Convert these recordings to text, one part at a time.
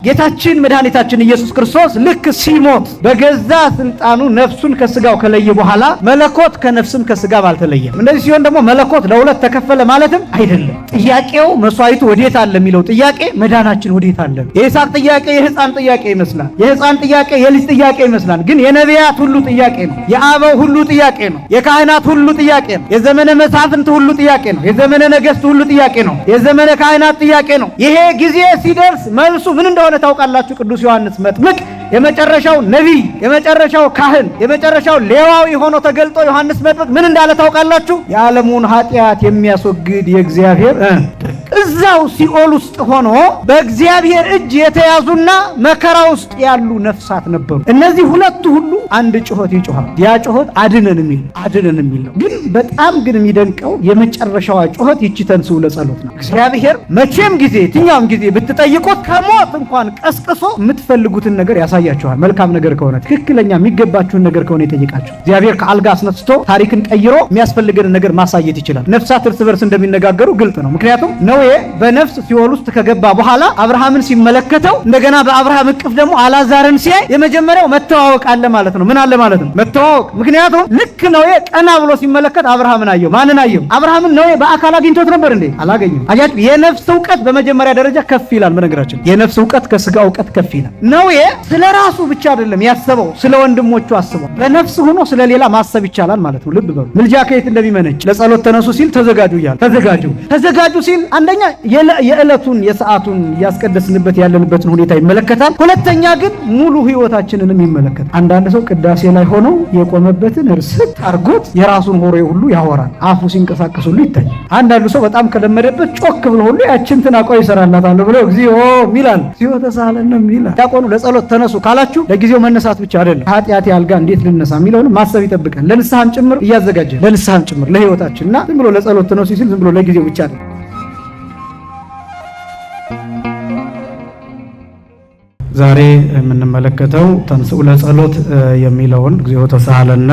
ጌታችን መድኃኒታችን ኢየሱስ ክርስቶስ ልክ ሲሞት በገዛ ስልጣኑ ነፍሱን ከስጋው ከለየ በኋላ መለኮት ከነፍስም ከስጋም አልተለየም። እንደዚህ ሲሆን ደግሞ መለኮት ለሁለት ተከፈለ ማለትም አይደለም። ጥያቄው መስዋዕቱ ወዴት አለ የሚለው ጥያቄ መዳናችን ወዴት አለ። የይስሐቅ ጥያቄ የሕፃን ጥያቄ ይመስላል። የሕፃን ጥያቄ የልጅ ጥያቄ ይመስላል። ግን የነቢያት ሁሉ ጥያቄ ነው። የአበው ሁሉ ጥያቄ ነው። የካህናት ሁሉ ጥያቄ ነው። የዘመነ መሳፍንት ሁሉ ጥያቄ ነው። የዘመነ ነገሥት ሁሉ ጥያቄ ነው። የዘመነ ካህናት ጥያቄ ነው። ይሄ ጊዜ ሲደርስ መልሱ ምን እንደሆነ ታውቃላችሁ። ቅዱስ ዮሐንስ መጥምቅ የመጨረሻው ነቢይ፣ የመጨረሻው ካህን፣ የመጨረሻው ሌዋዊ ሆኖ ተገልጦ ዮሐንስ መጥምቅ ምን እንዳለ ታውቃላችሁ? የዓለሙን ኃጢአት የሚያስወግድ የእግዚአብሔር እዛው ሲኦል ውስጥ ሆኖ በእግዚአብሔር እጅ የተያዙና መከራ ውስጥ ያሉ ነፍሳት ነበሩ። እነዚህ ሁለቱ ሁሉ አንድ ጩኸት ይጮኻል። ያ ጩኸት አድነን የሚል ነው። ግን በጣም ግን የሚደንቀው የመጨረሻዋ ጩኸት ይቺ ተንሥኡ ለጸሎት ነው። እግዚአብሔር መቼም ጊዜ የትኛውም ጊዜ ብትጠይቁት ከሞት እንኳን ቀስቅሶ የምትፈልጉትን ነገር ያሳያችኋል። መልካም ነገር ከሆነ ትክክለኛ የሚገባችሁን ነገር ከሆነ ይጠይቃችሁ። እግዚአብሔር ከአልጋ አስነስቶ ታሪክን ቀይሮ የሚያስፈልገንን ነገር ማሳየት ይችላል። ነፍሳት እርስ በርስ እንደሚነጋገሩ ግልጥ ነው። ምክንያቱም ነዌ በነፍስ ሲኦል ውስጥ ከገባ በኋላ አብርሃምን ሲመለከተው እንደገና በአብርሃም እቅፍ ደግሞ አልዓዛርን ሲያይ የመጀመሪያው መተዋወቅ አለ ማለት ነው። ምን አለ ማለት ነው? መተዋወቅ። ምክንያቱም ልክ ነዌ ቀና ብሎ ሲመለከት አብርሃምን አየው። ማንን አየው? አብርሃምን። ነዌ በአካል አግኝቶት ነበር እንዴ? አላገኘም። አያችሁ፣ የነፍስ ዕውቀት በመጀመሪያ ደረጃ ከፍ ይላል። በነገራችን የነፍስ ዕውቀት ከስጋ ዕውቀት ከፍ ይላል። ነዌ ስለ ራሱ ብቻ አይደለም ያሰበው፣ ስለ ወንድሞቹ አስበው። በነፍስ ሆኖ ስለ ሌላ ማሰብ ይቻላል ማለት ነው። ልብ በሉ። ምልጃ ከየት እንደሚመነጭ ለጸሎት ተነሱ ሲል ተዘጋጁ ይላል። ተዘጋጁ ሲል አንደኛ የዕለቱን የሰዓቱን ያስቀደስንበት ያለንበትን ሁኔታ ይመለከታል። ሁለተኛ ግን ሙሉ ህይወታችንንም ይመለከታል። አንዳንድ ሰው ቅዳሴ ላይ ሆኖ የቆመበትን እርስት አርጎት የራሱን ሆሬ ሁሉ ያወራል። አፉ ሲንቀሳቀስ ሁሉ ይታያል። አንዳንዱ ሰው በጣም ከለመደበት ጮክ ብሎ ሁሉ ያችን ትናቆ ይሰራላታል ብሎ እግዚኦ ሚላል እግዚኦ ተሳለነ ሚላል። ዲያቆኑ ለጸሎት ተነሱ ካላችሁ ለጊዜው መነሳት ብቻ አይደለም፣ ኃጢአት ያልጋ እንዴት ልነሳ የሚለውን ማሰብ ይጠብቃል። ለንስሐም ጭምር እያዘጋጀ ለንስሐም ጭምር ለህይወታችንና ዝም ብሎ ለጸሎት ተነሱ ሲል ዝም ብሎ ለጊዜው ብቻ አይደለም። ዛሬ የምንመለከተው ተንሥኡ ለጸሎት የሚለውን እግዚኦ ተሳሃለነ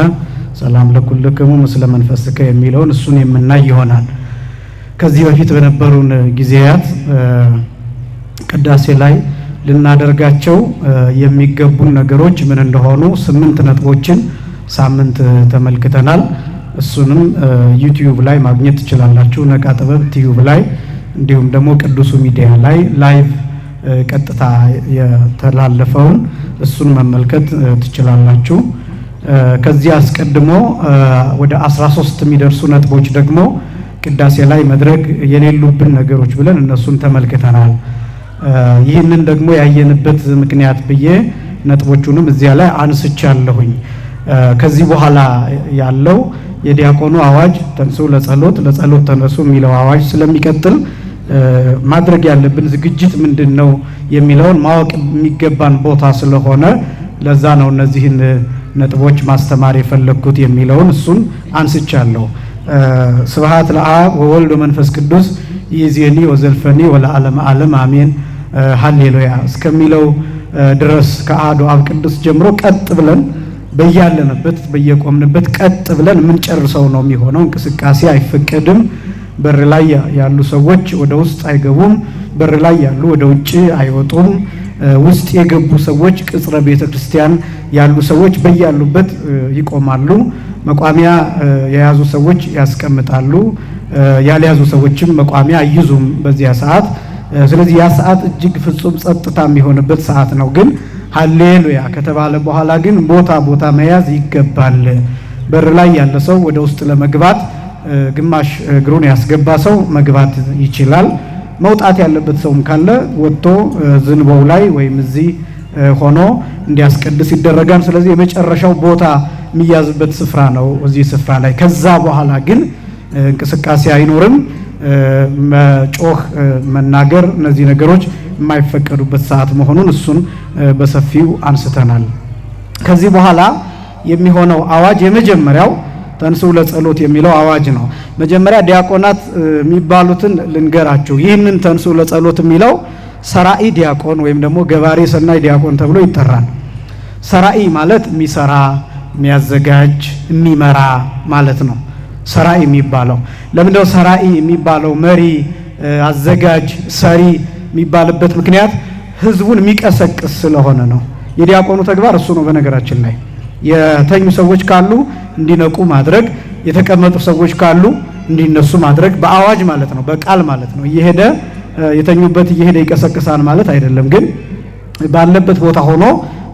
ሰላም ለኩልክሙ ምስለ መንፈስከ የሚለውን እሱን የምናይ ይሆናል። ከዚህ በፊት በነበሩን ጊዜያት ቅዳሴ ላይ ልናደርጋቸው የሚገቡን ነገሮች ምን እንደሆኑ 8 ነጥቦችን ሳምንት ተመልክተናል። እሱንም ዩቲዩብ ላይ ማግኘት ትችላላችሁ። ነቃ ጥበብ ቲዩብ ላይ እንዲሁም ደግሞ ቅዱሱ ሚዲያ ላይ ላይቭ ቀጥታ የተላለፈውን እሱን መመልከት ትችላላችሁ። ከዚህ አስቀድሞ ወደ 13 የሚደርሱ ነጥቦች ደግሞ ቅዳሴ ላይ መድረግ የሌሉብን ነገሮች ብለን እነሱን ተመልክተናል። ይህንን ደግሞ ያየንበት ምክንያት ብዬ ነጥቦቹንም እዚያ ላይ አንስቻለሁኝ። ከዚህ በኋላ ያለው የዲያቆኑ አዋጅ ተንሥኡ ለጸሎት ተነሱ የሚለው አዋጅ ስለሚቀጥል ማድረግ ያለብን ዝግጅት ምንድነው የሚለውን ማወቅ የሚገባን ቦታ ስለሆነ ለዛ ነው እነዚህን ነጥቦች ማስተማር የፈለኩት የሚለውን እሱን አንስቻለሁ። ስብሐት ለአብ ወወልድ ወመንፈስ ቅዱስ ይእዜኒ ወዘልፈኒ ወለዓለመ ዓለም አሜን ሃሌሉያ እስከሚለው ድረስ ከአሐዱ አብ ቅዱስ ጀምሮ ቀጥ ብለን በያለንበት በየቆምንበት ቀጥ ብለን የምንጨርሰው ነው የሚሆነው። እንቅስቃሴ አይፈቀድም። በር ላይ ያሉ ሰዎች ወደ ውስጥ አይገቡም። በር ላይ ያሉ ወደ ውጭ አይወጡም። ውስጥ የገቡ ሰዎች ቅጽረ ቤተ ክርስቲያን ያሉ ሰዎች በያሉበት ይቆማሉ። መቋሚያ የያዙ ሰዎች ያስቀምጣሉ። ያልያዙ ሰዎችም መቋሚያ አይይዙም በዚያ ሰዓት። ስለዚህ ያ ሰዓት እጅግ ፍጹም ጸጥታ የሚሆንበት ሰዓት ነው። ግን ሃሌሉያ ከተባለ በኋላ ግን ቦታ መያዝ ይገባል። በር ላይ ያለ ሰው ወደ ውስጥ ለመግባት ግማሽ እግሩን ያስገባ ሰው መግባት ይችላል። መውጣት ያለበት ሰውም ካለ ወጥቶ ዝንቦው ላይ ወይም እዚህ ሆኖ እንዲያስቀድስ ይደረጋል። ስለዚህ የመጨረሻው ቦታ የሚያዝበት ስፍራ ነው እዚህ ስፍራ ላይ። ከዛ በኋላ ግን እንቅስቃሴ አይኖርም። መጮህ፣ መናገር እነዚህ ነገሮች የማይፈቀዱበት ሰዓት መሆኑን እሱን በሰፊው አንስተናል። ከዚህ በኋላ የሚሆነው አዋጅ የመጀመሪያው ተንሥኡ ለጸሎት የሚለው አዋጅ ነው። መጀመሪያ ዲያቆናት የሚባሉትን ልንገራችሁ። ይህንን ተንሥኡ ለጸሎት የሚለው ሰራኢ ዲያቆን ወይም ደግሞ ገባሬ ሰናይ ዲያቆን ተብሎ ይጠራል። ሰራኢ ማለት የሚሰራ፣ የሚያዘጋጅ፣ የሚመራ ማለት ነው። ሰራኢ የሚባለው ለምንድነው ሰራኢ የሚባለው? መሪ፣ አዘጋጅ፣ ሰሪ የሚባልበት ምክንያት ህዝቡን የሚቀሰቅስ ስለሆነ ነው። የዲያቆኑ ተግባር እሱ ነው። በነገራችን ላይ የተኙ ሰዎች ካሉ እንዲነቁ ማድረግ፣ የተቀመጡ ሰዎች ካሉ እንዲነሱ ማድረግ፣ በአዋጅ ማለት ነው፣ በቃል ማለት ነው። እየሄደ የተኙበት እየሄደ ይቀሰቅሳል ማለት አይደለም። ግን ባለበት ቦታ ሆኖ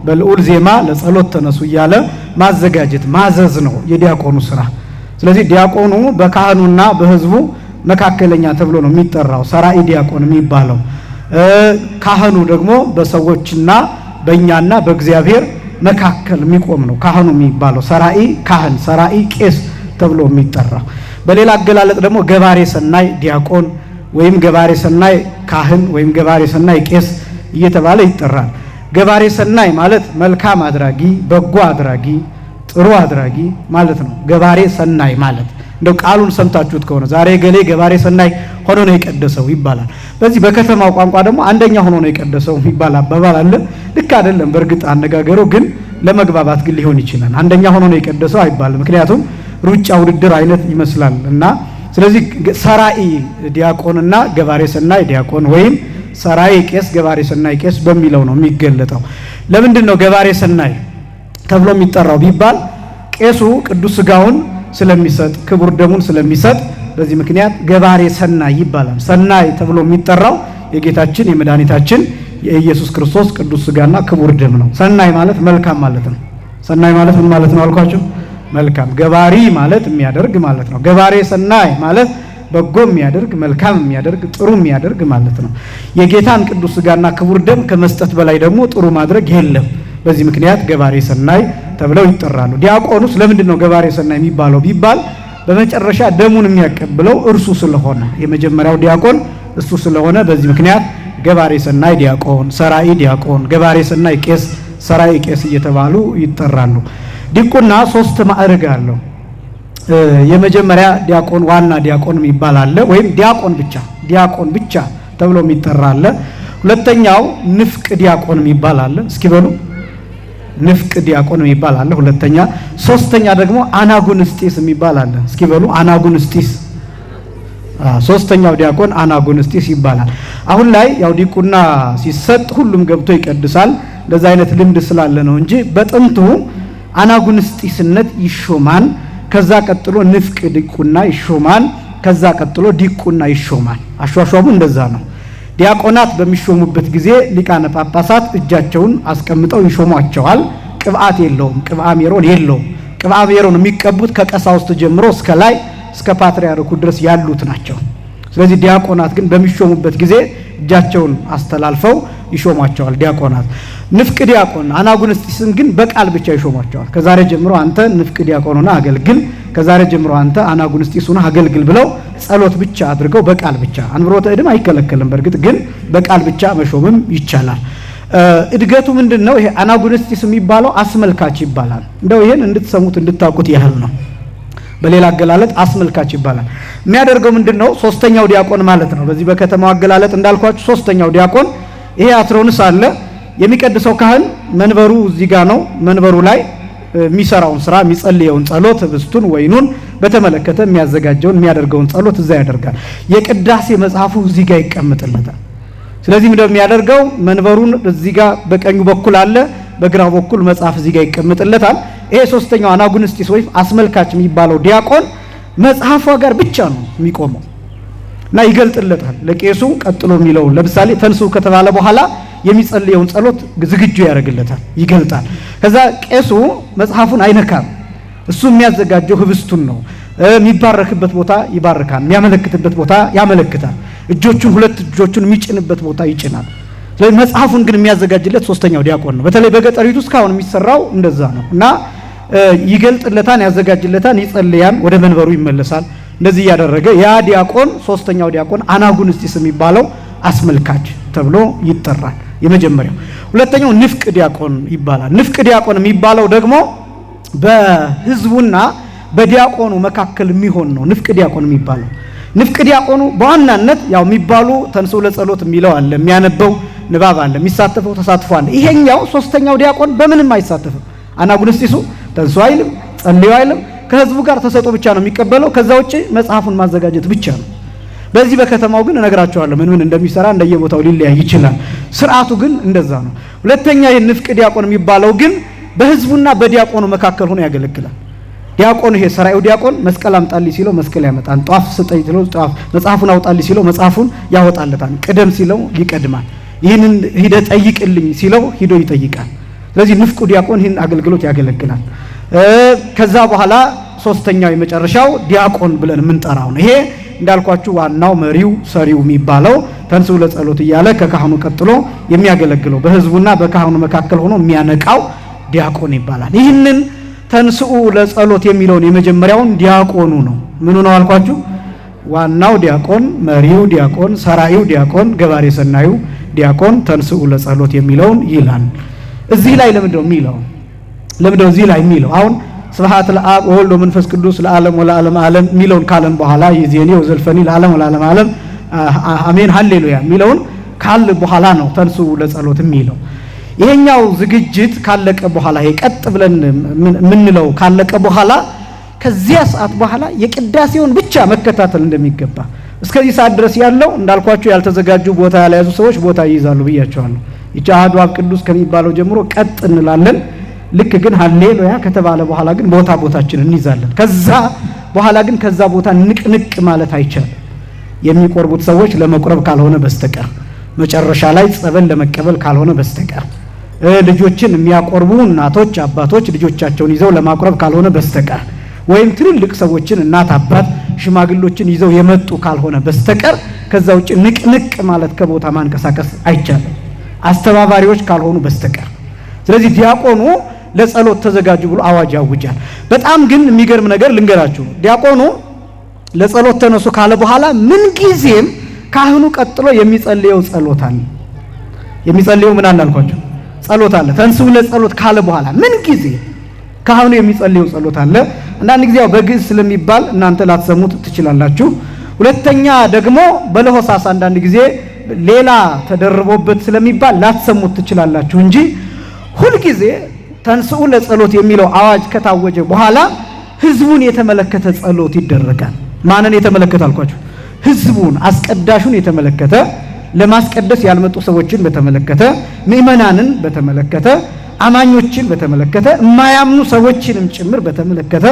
በልዑል ዜማ ለጸሎት ተነሱ እያለ ማዘጋጀት ማዘዝ ነው የዲያቆኑ ስራ። ስለዚህ ዲያቆኑ በካህኑና በህዝቡ መካከለኛ ተብሎ ነው የሚጠራው፣ ሰራኢ ዲያቆን የሚባለው። ካህኑ ደግሞ በሰዎችና በእኛና በእግዚአብሔር መካከል የሚቆም ነው ካህኑ የሚባለው፣ ሰራኢ ካህን፣ ሰራኢ ቄስ ተብሎ የሚጠራው። በሌላ አገላለጥ ደግሞ ገባሬ ሰናይ ዲያቆን ወይም ገባሬ ሰናይ ካህን ወይም ገባሬ ሰናይ ቄስ እየተባለ ይጠራል። ገባሬ ሰናይ ማለት መልካም አድራጊ፣ በጎ አድራጊ፣ ጥሩ አድራጊ ማለት ነው። ገባሬ ሰናይ ማለት እንደው ቃሉን ሰምታችሁት ከሆነ ዛሬ ገሌ ገባሬ ሰናይ ሆኖ ነው የቀደሰው ይባላል። በዚህ በከተማው ቋንቋ ደግሞ አንደኛ ሆኖ ነው የቀደሰው የሚባል አባባል አለ። ልክ አይደለም በእርግጥ አነጋገሩ፣ ግን ለመግባባት ግን ሊሆን ይችላል። አንደኛ ሆኖ ነው የቀደሰው አይባልም፣ ምክንያቱም ሩጫ ውድድር አይነት ይመስላል እና ስለዚህ ሰራኢ ዲያቆንና ገባሬ ሰናይ ዲያቆን ወይም ሰራኢ ቄስ ገባሬ ሰናይ ቄስ በሚለው ነው የሚገለጠው። ለምንድን ነው ገባሬ ሰናይ ተብሎ የሚጠራው ቢባል ቄሱ ቅዱስ ሥጋውን ስለሚሰጥ ክቡር ደሙን ስለሚሰጥ በዚህ ምክንያት ገባሬ ሰናይ ይባላል። ሰናይ ተብሎ የሚጠራው የጌታችን የመድኃኒታችን የኢየሱስ ክርስቶስ ቅዱስ ሥጋና ክቡር ደም ነው። ሰናይ ማለት መልካም ማለት ነው። ሰናይ ማለት ምን ማለት ነው አልኳችሁ? መልካም። ገባሪ ማለት የሚያደርግ ማለት ነው። ገባሬ ሰናይ ማለት በጎ የሚያደርግ መልካም የሚያደርግ ጥሩ የሚያደርግ ማለት ነው። የጌታን ቅዱስ ሥጋና ክቡር ደም ከመስጠት በላይ ደግሞ ጥሩ ማድረግ የለም። በዚህ ምክንያት ገባሬ ሰናይ ተብለው ይጠራሉ። ዲያቆኑስ ለምንድን ነው ገባሬ ሰናይ የሚባለው ቢባል በመጨረሻ ደሙን የሚያቀብለው እርሱ ስለሆነ የመጀመሪያው ዲያቆን እሱ ስለሆነ በዚህ ምክንያት ገባሬ ሰናይ ዲያቆን፣ ሰራኢ ዲያቆን፣ ገባሬ ሰናይ ቄስ፣ ሰራኢ ቄስ እየተባሉ ይጠራሉ። ዲቁና 3 ማዕረግ አለው። የመጀመሪያ ዲያቆን ዋና ዲያቆን የሚባል አለ፣ ወይም ዲያቆን ብቻ ተብሎ የሚጠራ አለ። ሁለተኛው ንፍቅ ዲያቆን የሚባል አለ። እስኪ በሉ ንፍቅ ዲያቆን የሚባል አለ ሁለተኛ። ሶስተኛ ደግሞ አናጉንስጢስ የሚባል አለ። እስኪ በሉ አናጉንስጢስ። ሶስተኛው ዲያቆን አናጉንስጢስ ይባላል። አሁን ላይ ያው ዲቁና ሲሰጥ ሁሉም ገብቶ ይቀድሳል። እንደዛ አይነት ልምድ ስላለ ነው እንጂ በጥንቱ አናጉንስጢስነት ይሾማል። ከዛ ቀጥሎ ንፍቅ ዲቁና ይሾማል። ከዛ ቀጥሎ ዲቁና ይሾማል። አሿሿሙ እንደዛ ነው። ዲያቆናት በሚሾሙበት ጊዜ ሊቃነ ጳጳሳት እጃቸውን አስቀምጠው ይሾሟቸዋል። ቅብአት የለውም፣ ቅብአ ሜሮን የለውም። ቅብአ ሜሮን የሚቀቡት ከቀሳውስት ጀምሮ እስከ ላይ እስከ ፓትርያርኩ ድረስ ያሉት ናቸው። ስለዚህ ዲያቆናት ግን በሚሾሙበት ጊዜ እጃቸውን አስተላልፈው ይሾሟቸዋል ዲያቆናት። ንፍቅ ዲያቆን አናጉንስጢስን ግን በቃል ብቻ ይሾሟቸዋል። ከዛሬ ጀምሮ አንተ ንፍቅ ዲያቆን ሆነህ አገልግል፣ ከዛሬ ጀምሮ አንተ አናጉንስጢስ ሆነህ አገልግል ብለው ጸሎት ብቻ አድርገው በቃል ብቻ። አንብሮተ እድም አይከለከልም። በእርግጥ ግን በቃል ብቻ መሾምም ይቻላል። እድገቱ ምንድነው? ይሄ አናጉንስጢስ የሚባለው አስመልካች ይባላል። እንደው ይሄን እንድትሰሙት እንድታውቁት ያህል ነው። በሌላ አገላለጥ አስመልካች ይባላል። የሚያደርገው ምንድነው? ሶስተኛው ዲያቆን ማለት ነው። በዚህ በከተማው አገላለጥ እንዳልኳችሁ ሶስተኛው ዲያቆን ይሄ አትሮንስ አለ። የሚቀድሰው ካህን መንበሩ እዚህ ጋር ነው። መንበሩ ላይ የሚሰራውን ስራ የሚጸልየውን ጸሎት ህብስቱን ወይኑን በተመለከተ የሚያዘጋጀውን የሚያደርገውን ጸሎት እዛ ያደርጋል። የቅዳሴ መጽሐፉ እዚህ ጋር ይቀመጥለታል። ስለዚህ ምንድነው የሚያደርገው? መንበሩን እዚህ ጋር በቀኙ በኩል አለ፣ በግራው በኩል መጽሐፍ እዚህ ጋር ይቀመጥለታል። ይሄ ሶስተኛው አናጉንስጢስ ወይም አስመልካች የሚባለው ዲያቆን መጽሐፏ ጋር ብቻ ነው የሚቆመው እና ይገልጥለታል ለቄሱ። ቀጥሎ የሚለው ለምሳሌ ተንሱ ከተባለ በኋላ የሚጸልየውን ጸሎት ዝግጁ ያደርግለታል፣ ይገልጣል። ከዛ ቄሱ መጽሐፉን አይነካም። እሱ የሚያዘጋጀው ህብስቱን ነው። የሚባረክበት ቦታ ይባርካል፣ የሚያመለክትበት ቦታ ያመለክታል። ሁለት እጆቹን የሚጭንበት ቦታ ይጭናል። ስለዚህ መጽሐፉን ግን የሚያዘጋጅለት ሶስተኛው ዲያቆን ነው። በተለይ በገጠሪቱ እስካሁን የሚሰራው እንደዛ ነው እና ይገልጥለታል፣ ያዘጋጅለታል፣ ይጸልያል፣ ወደ መንበሩ ይመለሳል። እንደዚህ ያደረገ ያ ዲያቆን ሶስተኛው ዲያቆን አናጉንስጢስ የሚባለው አስመልካች ተብሎ ይጠራል። የመጀመሪያው። ሁለተኛው ንፍቅ ዲያቆን ይባላል። ንፍቅ ዲያቆን የሚባለው ደግሞ በህዝቡና በዲያቆኑ መካከል የሚሆን ነው። ንፍቅ ዲያቆን የሚባለው ንፍቅ ዲያቆኑ በዋናነት ያው የሚባሉ ተንሥኡ ለጸሎት የሚለው አለ፣ የሚያነበው ንባብ አለ፣ የሚሳተፈው ተሳትፎ አለ። ይሄኛው ሶስተኛው ዲያቆን በምንም አይሳተፍም። አናጉንስጢሱ ተንሥኡ አይልም፣ ጸልዩ አይልም። ከህዝቡ ጋር ተሰጦ ብቻ ነው የሚቀበለው። ከዛ ውጪ መጽሐፉን ማዘጋጀት ብቻ ነው። በዚህ በከተማው ግን እነግራቸዋለሁ ምን እንደሚሰራ እንደየቦታው ሊለያይ ይችላል። ስርዓቱ ግን እንደዛ ነው። ሁለተኛ የንፍቅ ዲያቆን የሚባለው ግን በህዝቡና በዲያቆኑ መካከል ሆኖ ያገለግላል። ዲያቆኑ ይሄ ሰራዩ ዲያቆን መስቀል አምጣልኝ ሲለው መስቀል ያመጣል። ጧፍ ስጠኝ ሲለው ጧፍ፣ መጽሐፉን አውጣልኝ ሲለው መጽሐፉን ያወጣለታል። ቅደም ሲለው ይቀድማል። ይህንን ሂደ ጠይቅልኝ ሲለው ሂዶ ይጠይቃል። ስለዚህ ንፍቁ ዲያቆን ይህን አገልግሎት ያገለግላል። ከዛ በኋላ ሶስተኛው የመጨረሻው ዲያቆን ብለን የምንጠራው ነው። ይሄ እንዳልኳችሁ ዋናው መሪው ሰሪው የሚባለው ተንሥኡ ለጸሎት እያለ ከካህኑ ቀጥሎ የሚያገለግለው በህዝቡና በካህኑ መካከል ሆኖ የሚያነቃው ዲያቆን ይባላል። ይህንን ተንሥኡ ለጸሎት የሚለውን የመጀመሪያውን ዲያቆኑ ነው። ምኑ ነው አልኳችሁ? ዋናው ዲያቆን፣ መሪው ዲያቆን፣ ሰራዩ ዲያቆን፣ ገባሬ ሰናዩ ዲያቆን ተንሥኡ ለጸሎት የሚለውን ይላል። እዚህ ላይ ለምንድነው የሚለው? ለምንድነው እዚህ ላይ የሚለው? አሁን ስብሐት ለአብ ወወልድ ወመንፈስ ቅዱስ ለዓለም ወለዓለም ዓለም የሚለውን ካለን በኋላ ይዜኔ ወዘልፈኒ ለዓለም ወለዓለም ዓለም አሜን ሃሌሉያ የሚለውን ካለ በኋላ ነው ተንሥኡ ለጸሎት የሚለው። ይሄኛው ዝግጅት ካለቀ በኋላ የቀጥ ብለን ምንለው ካለቀ በኋላ ከዚያ ሰዓት በኋላ የቅዳሴውን ብቻ መከታተል እንደሚገባ እስከዚህ ሰዓት ድረስ ያለው እንዳልኳችሁ ያልተዘጋጁ ቦታ ያልያዙ ሰዎች ቦታ ይይዛሉ ብያቸዋለሁ። ይቻሃዱ አብ ቅዱስ ከሚባለው ጀምሮ ቀጥ እንላለን። ልክ ግን ሃሌሉያ ከተባለ በኋላ ግን ቦታችንን እንይዛለን። ከዛ በኋላ ግን ከዛ ቦታ ንቅንቅ ማለት አይቻልም። የሚቆርቡት ሰዎች ለመቁረብ ካልሆነ በስተቀር መጨረሻ ላይ ጸበል ለመቀበል ካልሆነ በስተቀር ልጆችን የሚያቆርቡ እናቶች አባቶች ልጆቻቸውን ይዘው ለማቁረብ ካልሆነ በስተቀር ወይም ትልልቅ ሰዎችን እናት አባት ሽማግሎችን ይዘው የመጡ ካልሆነ በስተቀር ከዛ ውጪ ንቅንቅ ማለት ከቦታ ማንቀሳቀስ አይቻልም፣ አስተባባሪዎች ካልሆኑ በስተቀር። ስለዚህ ዲያቆኑ ለጸሎት ተዘጋጁ ብሎ አዋጅ ያውጃል። በጣም ግን የሚገርም ነገር ልንገራችሁ። ዲያቆኑ ለጸሎት ተነሱ ካለ በኋላ ምን ጊዜም ካህኑ ቀጥሎ የሚጸልየው ጸሎት አለ። የሚጸልየው ምን አላልኳችሁ? ጸሎት አለ። ተንሥኡ ለጸሎት ካለ በኋላ ምን ጊዜ ካህኑ የሚጸልየው ጸሎት አለ። አንዳንድ ጊዜ በግዕዝ ስለሚባል እናንተ ላትሰሙት ትችላላችሁ። ሁለተኛ ደግሞ በለሆሳስ አንዳንድ ጊዜ ሌላ ተደርቦበት ስለሚባል ላትሰሙት ትችላላችሁ እንጂ ሁሉ ጊዜ ተንሥኡ ለጸሎት የሚለው አዋጅ ከታወጀ በኋላ ህዝቡን የተመለከተ ጸሎት ይደረጋል። ማንን የተመለከተ አልኳችሁ? ህዝቡን፣ አስቀዳሹን የተመለከተ፣ ለማስቀደስ ያልመጡ ሰዎችን በተመለከተ፣ ምእመናንን በተመለከተ፣ አማኞችን በተመለከተ፣ የማያምኑ ሰዎችንም ጭምር በተመለከተ፣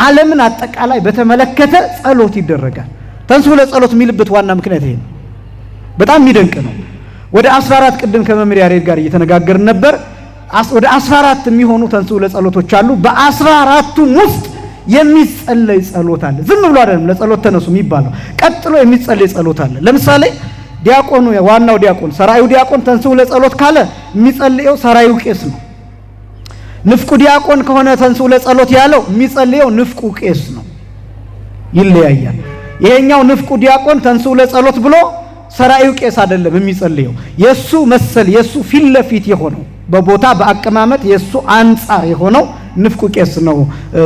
ዓለምን አጠቃላይ በተመለከተ ጸሎት ይደረጋል። ተንሥኡ ለጸሎት የሚልበት ዋና ምክንያት ይሄ ነው። በጣም የሚደንቅ ነው። ወደ 14 ቅድም ከመምህር ያሬድ ጋር እየተነጋገርን ነበር። ወደ 14 የሚሆኑ ተንሥኡ ለጸሎቶች አሉ። በ14ቱም ውስጥ የሚጸለይ ጸሎት አለ። ዝም ብሎ አይደለም ለጸሎት ተነሱ የሚባለው፣ ቀጥሎ የሚጸለይ ጸሎት አለ። ለምሳሌ ዲያቆኑ፣ ዋናው ዲያቆን፣ ሰራዩ ዲያቆን ተንሥኡ ለጸሎት ካለ የሚጸልየው ሰራዩ ቄስ ነው። ንፍቁ ዲያቆን ከሆነ ተንሥኡ ለጸሎት ያለው የሚጸልየው ንፍቁ ቄስ ነው። ይለያያል። ይሄኛው ንፍቁ ዲያቆን ተንሥኡ ለጸሎት ብሎ ሰራዩ ቄስ አይደለም የሚጸልየው፣ የሱ መሰል የሱ ፊት ለፊት የሆነው በቦታ በአቀማመጥ የሱ አንጻር የሆነው ንፍቁ ቄስ ነው